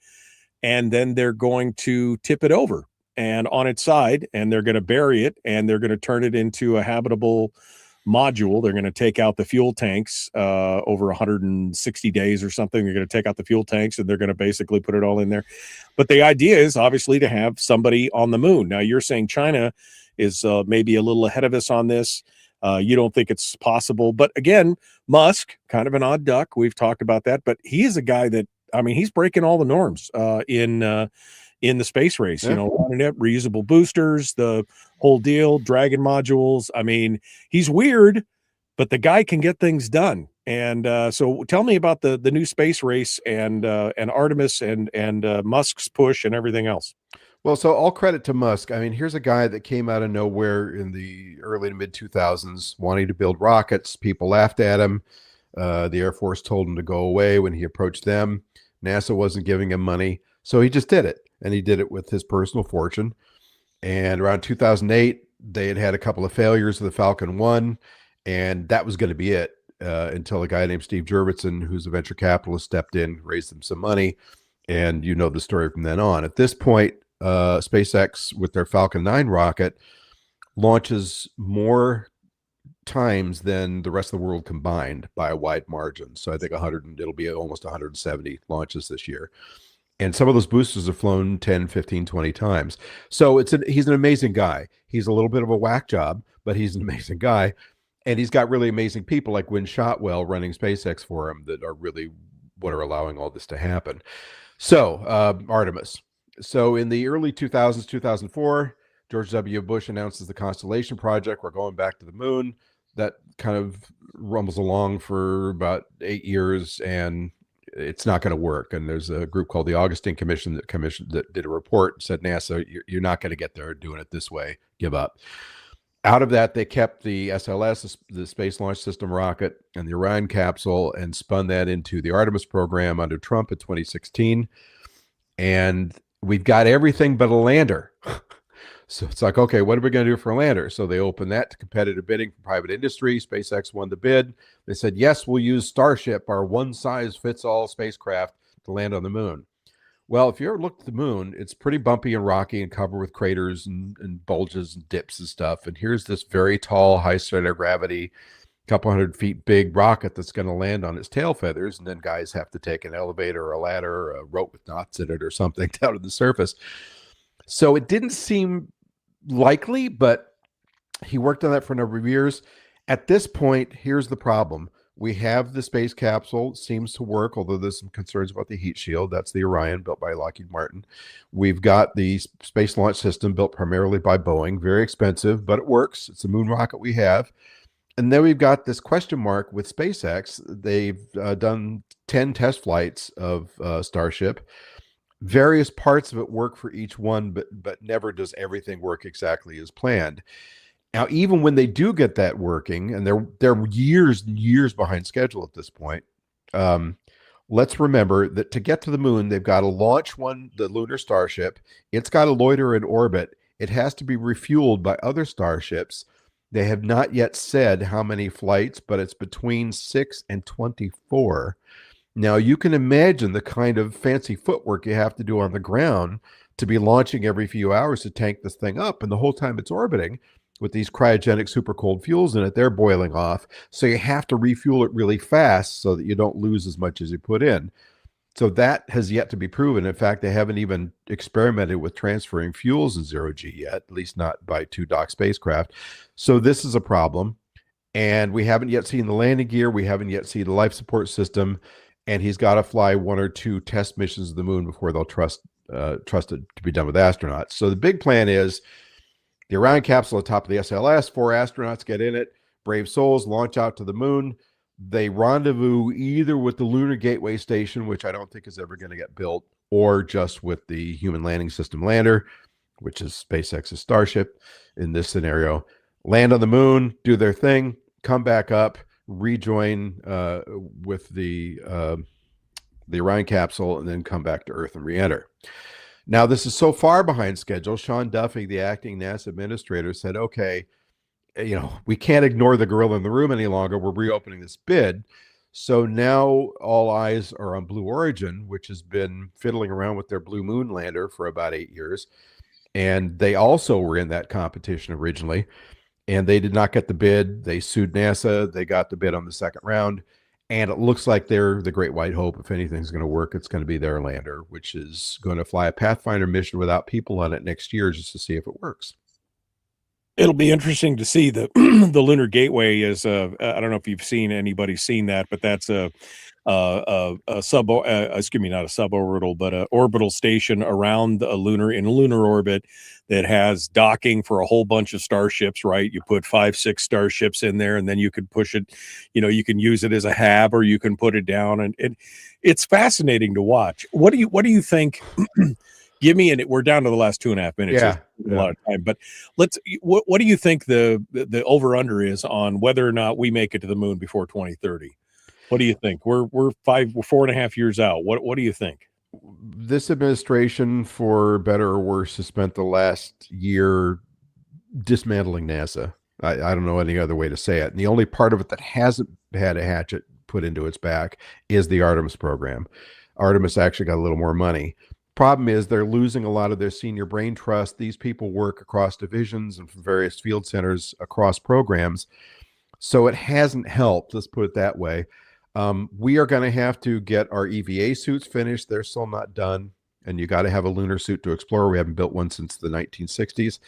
and then they're going to tip it over and on its side, and they're going to bury it, and they're going to turn it into a habitable module. They're going to take out the fuel tanks over 160 days or something. They're going to take out the fuel tanks, and they're going to basically put it all in there. But the idea is obviously to have somebody on the moon. Now, you're saying China is maybe a little ahead of us on this. You don't think it's possible. But again, Musk, kind of an odd duck. We've talked about that. But he is a guy that, I mean, he's breaking all the norms in the space race. You know, running up reusable boosters, the whole deal, Dragon modules. I mean, he's weird, but the guy can get things done. And so tell me about the new space race and Artemis and Musk's push and everything else. Well, so all credit to Musk. I mean, here's a guy that came out of nowhere in the early to mid 2000s wanting to build rockets. People laughed at him. The Air Force told him to go away when he approached them. NASA wasn't giving him money. So he just did it. And he did it with his personal fortune. And around 2008, they had a couple of failures of the Falcon 1. And that was going to be it until a guy named Steve Jurvetson, who's a venture capitalist, stepped in, raised them some money. And you know the story from then on. At this point, SpaceX with their Falcon 9 rocket launches more times than the rest of the world combined by a wide margin. So I think it'll be almost 170 launches this year. And some of those boosters have flown 10, 15, 20 times. So he's an amazing guy. He's a little bit of a whack job, but he's an amazing guy. And he's got really amazing people like Wynne Shotwell running SpaceX for him that are really what are allowing all this to happen. So Artemis. So in the early 2000s, 2004, George W. Bush announces the Constellation Project. We're going back to the moon. That kind of rumbles along for about 8 years, and it's not going to work. And there's a group called the Augustine Commission that did a report and said, NASA, you're not going to get there doing it this way. Give up. Out of that, they kept the SLS, the Space Launch System rocket, and the Orion capsule, and spun that into the Artemis program under Trump in 2016. And we've got everything but a lander. So it's like, okay, what are we going to do for a lander? So they opened that to competitive bidding from private industry. SpaceX won the bid. They said, yes, we'll use Starship, our one-size-fits-all spacecraft, to land on the moon. Well, if you ever looked at the moon, it's pretty bumpy and rocky and covered with craters and bulges and dips and stuff. And here's this very tall, high center of gravity, couple 100 feet big rocket that's going to land on its tail feathers, and then guys have to take an elevator or a ladder or a rope with knots in it or something down to the surface. So it didn't seem likely, but he worked on that for a number of years. At this point, here's the problem. We have the space capsule, seems to work, although there's some concerns about the heat shield. That's the Orion, built by Lockheed Martin. We've got the Space Launch System, built primarily by Boeing. Very expensive, but it works. It's a moon rocket we have. And then we've got this question mark with SpaceX. They've done 10 test flights of Starship. Various parts of it work for each one, but never does everything work exactly as planned. Now, even when they do get that working, and they're years and years behind schedule at this point, let's remember that to get to the moon, they've got to launch the lunar starship. It's got to loiter in orbit. It has to be refueled by other starships. They have not yet said how many flights, but it's between 6 and 24. Now, you can imagine the kind of fancy footwork you have to do on the ground to be launching every few hours to tank this thing up. And the whole time it's orbiting with these cryogenic super cold fuels in it, they're boiling off. So you have to refuel it really fast so that you don't lose as much as you put in. So that has yet to be proven. In fact, they haven't even experimented with transferring fuels in zero-G yet, at least not by 2 dock spacecraft. So this is a problem. And we haven't yet seen the landing gear. We haven't yet seen the life support system. And he's got to fly 1 or 2 test missions to the moon before they'll trust it to be done with astronauts. So the big plan is the Orion capsule at the top of the SLS, 4 astronauts get in it, brave souls, launch out to the moon. They rendezvous either with the Lunar Gateway Station, which I don't think is ever going to get built, or just with the Human Landing System lander, which is SpaceX's Starship in this scenario. Land on the moon, do their thing, come back up, rejoin with the Orion capsule, and then come back to Earth and re-enter. Now, this is so far behind schedule. Sean Duffy, the acting NASA administrator, said, okay, we can't ignore the gorilla in the room any longer. We're reopening this bid. So now all eyes are on Blue Origin, which has been fiddling around with their Blue Moon lander for about 8 years. And they also were in that competition originally, and they did not get the bid. They sued NASA. They got the bid on the second round. And it looks like they're the Great White Hope. If anything's going to work, it's going to be their lander, which is going to fly a Pathfinder mission without people on it next year just to see if it works. It'll be interesting to see the the Lunar Gateway is. I don't know if you've seen that, but that's a not a suborbital, but a orbital station around a lunar orbit that has docking for a whole bunch of starships. Right, you put 5-6 starships in there, and then you could push it. You can use it as a hab, or you can put it down, and it's fascinating to watch. What do you think? Give me, and we're down to the last 2.5 minutes. Yeah. A lot of time, but what do you think the over under is on whether or not we make it to the moon before 2030? What do you think? We're 4.5 years out. What do you think? This administration, for better or worse, has spent the last year dismantling NASA. I don't know any other way to say it. And the only part of it that hasn't had a hatchet put into its back is the Artemis program. Artemis actually got a little more money. Problem is they're losing a lot of their senior brain trust. These people work across divisions and from various field centers across programs. So it hasn't helped. Let's put it that way. We are going to have to get our EVA suits finished. They're still not done. And you got to have a lunar suit to explore. We haven't built one since the 1960s.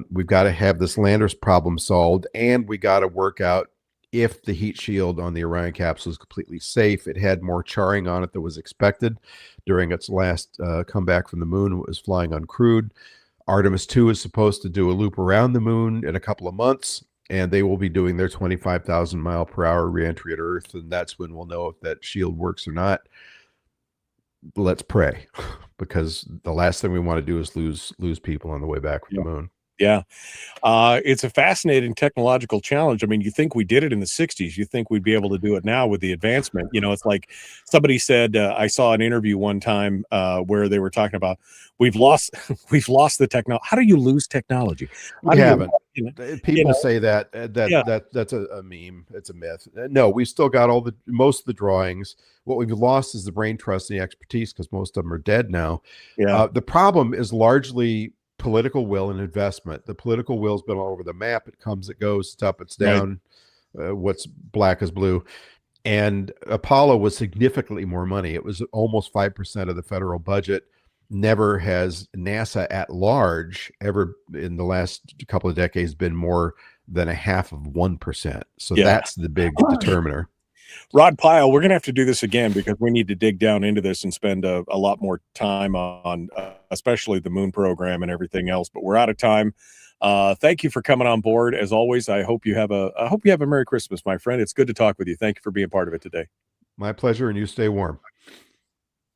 We've got to have this lander's problem solved. And we got to work out if the heat shield on the Orion capsule is completely safe. It had more charring on it than was expected during its last comeback from the moon. It was flying uncrewed. Artemis 2 is supposed to do a loop around the moon in a couple of months, and they will be doing their 25,000 mile per hour reentry at Earth, and that's when we'll know if that shield works or not. Let's pray, because the last thing we want to do is lose people on the way back from the moon. Yeah. It's a fascinating technological challenge. I mean, you think we did it in the 60s. You think we'd be able to do it now with the advancement. It's like somebody said, I saw an interview one time where they were talking about we've lost the technology. How do you lose technology? We haven't. People say that that's a meme. It's a myth. No, we've still got most of the drawings. What we've lost is the brain trust and the expertise, because most of them are dead now. Yeah. The problem is largely political will and investment. The political will's been all over the map. It comes, it goes, it's up, it's down. Right. What's black is blue. And Apollo was significantly more money. It was almost 5% of the federal budget. Never has NASA at large ever in the last couple of decades been more than 0.5%. So that's the big determiner. Rod Pyle, we're going to have to do this again, because we need to dig down into this and spend a lot more time on especially the moon program and everything else. But we're out of time. Thank you for coming on board. As always, I hope you have a Merry Christmas, my friend. It's good to talk with you. Thank you for being part of it today. My pleasure, and you stay warm.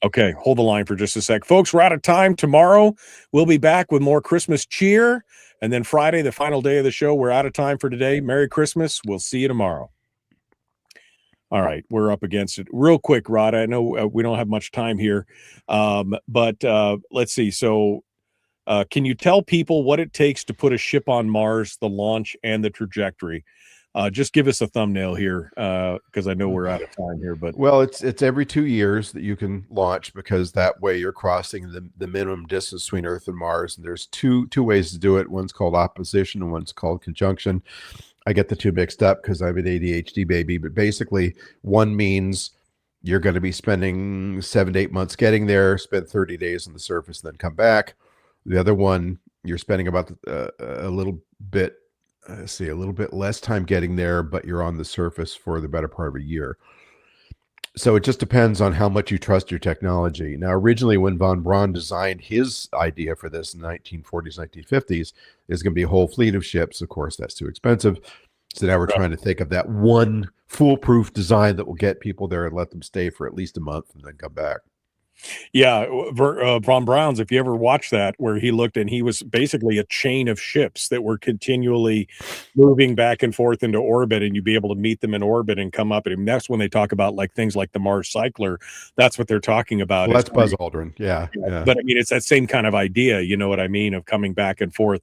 Okay, hold the line for just a sec. Folks, we're out of time. Tomorrow, we'll be back with more Christmas cheer And then Friday, the final day of the show, we're out of time for today. Merry Christmas. We'll see you tomorrow. All right, we're up against it. Real quick, Rod, I know we don't have much time here, but let's see. So can you tell people what it takes to put a ship on Mars, the launch, and the trajectory? Just give us a thumbnail here, because I know we're out of time here. But well, it's every 2 years that you can launch, because that way you're crossing the minimum distance between Earth and Mars. And there's two ways to do it. One's called opposition and one's called conjunction. I get the two mixed up because I'm an ADHD baby, but basically one means you're going to be spending 7 to 8 months getting there, spend 30 days on the surface, and then come back. The other one, you're spending about a little bit less time getting there, but you're on the surface for the better part of a year. So it just depends on how much you trust your technology. Now, originally, when von Braun designed his idea for this in the 1940s, 1950s, there's going to be a whole fleet of ships. Of course, that's too expensive. So now we're trying to think of that one foolproof design that will get people there and let them stay for at least a month and then come back. Yeah, von Braun's, if you ever watch that, where he looked and he was basically a chain of ships that were continually moving back and forth into orbit, and you'd be able to meet them in orbit and come up. And that's when they talk about like things like the Mars Cycler. That's what they're talking about. Well, that's Buzz Aldrin. Yeah. But I mean, it's that same kind of idea, you know what I mean, of coming back and forth,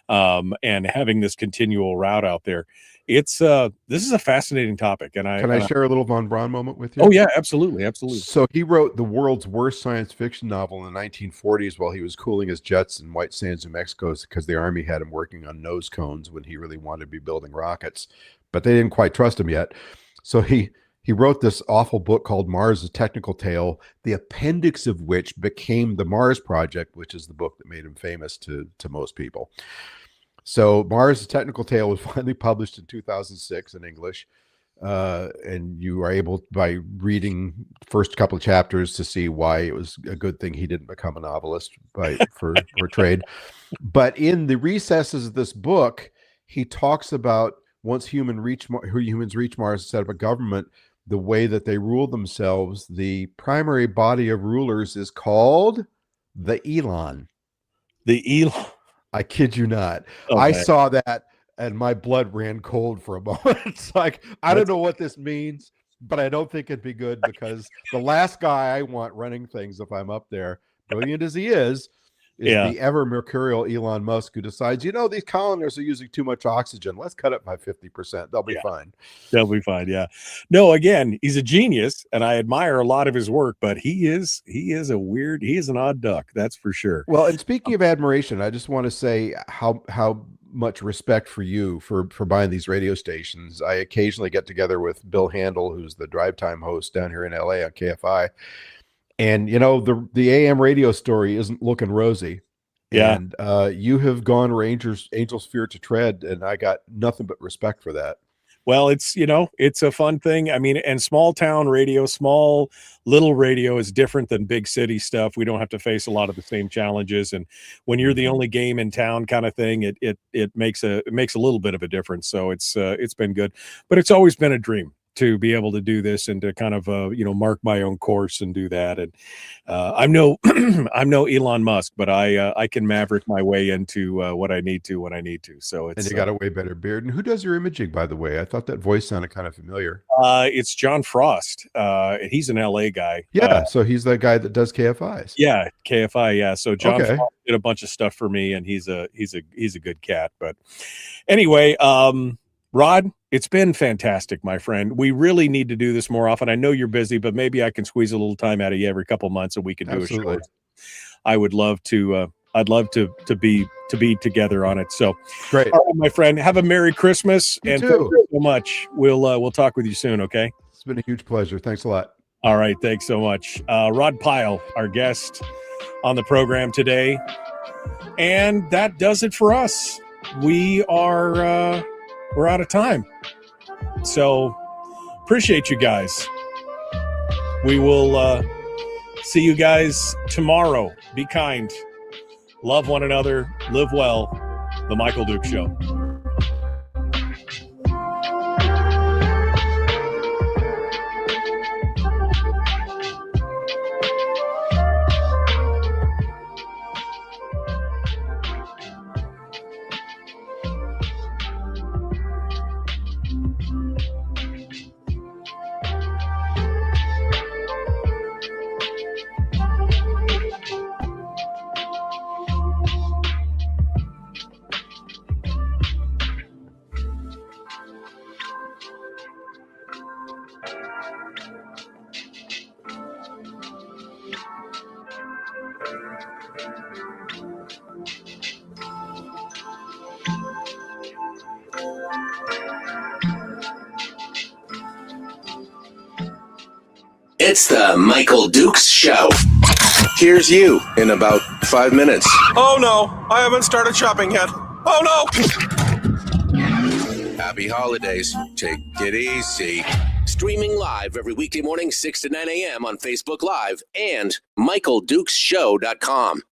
and having this continual route out there. It's this is a fascinating topic, and Can I share a little von Braun moment with you? Oh yeah, absolutely. So he wrote the world's worst science fiction novel in the 1940s while he was cooling his jets in White Sands, New Mexico, because the Army had him working on nose cones when he really wanted to be building rockets, but they didn't quite trust him yet. So he wrote this awful book called Mars: A Technical Tale, the appendix of which became the Mars Project, which is the book that made him famous to most people. So Mars: A Technical Tale was finally published in 2006 in English. And you are able, by reading the first couple of chapters, to see why it was a good thing he didn't become a novelist for trade. But in the recesses of this book, he talks about once humans reach Mars and set up a government, the way that they rule themselves. The primary body of rulers is called the Elon. The Elon. I kid you not. Okay. I saw that and my blood ran cold for a moment. It's like, I don't know what this means, but I don't think it'd be good, because the last guy I want running things, if I'm up there, brilliant as he is the ever mercurial Elon Musk, who decides, these colonists are using too much oxygen. Let's cut it by 50%. They'll be fine. They'll be fine. Yeah. No, again, he's a genius, and I admire a lot of his work, but he is an odd duck. That's for sure. Well, and speaking of admiration, I just want to say how much respect for you for buying these radio stations. I occasionally get together with Bill Handel, who's the drive time host down here in LA on KFI. And, the AM radio story isn't looking rosy. Yeah. And you have gone where angels fear to tread, and I got nothing but respect for that. Well, it's a fun thing. I mean, and small town radio, small little radio is different than big city stuff. We don't have to face a lot of the same challenges. And when you're the only game in town kind of thing, it makes a little bit of a difference. So it's been good, but it's always been a dream to be able to do this and to kind of mark my own course and do that. And I'm no Elon Musk, but I can maverick my way into what I need to when I need to. So it's, and you got a way better beard. And who does your imaging, by the way? I thought that voice sounded kind of familiar. It's John Frost. He's an LA guy. Yeah, so he's the guy that does KFIs. Yeah, KFI. Yeah, so John Frost did a bunch of stuff for me, and he's a good cat. But anyway, Rod, it's been fantastic, my friend. We really need to do this more often. I know you're busy, but maybe I can squeeze a little time out of you every couple months and we can do a show. I would love to. I'd love to be together on it. So great, all right, my friend. Have a Merry Christmas, you and too. Thank you so much. We'll talk with you soon. Okay. It's been a huge pleasure. Thanks a lot. All right, thanks so much, Rod Pyle, our guest on the program today, and that does it for us. We're out of time. So appreciate you guys. We will see you guys tomorrow. Be kind. Love one another. Live well. The Michael Duke Show. It's the Michael Dukes Show. Here's you in about 5 minutes. Oh no, I haven't started shopping yet. Oh no! Happy holidays. Take it easy. Streaming live every weekday morning, 6 to 9 a.m. on Facebook Live and MichaelDukesShow.com.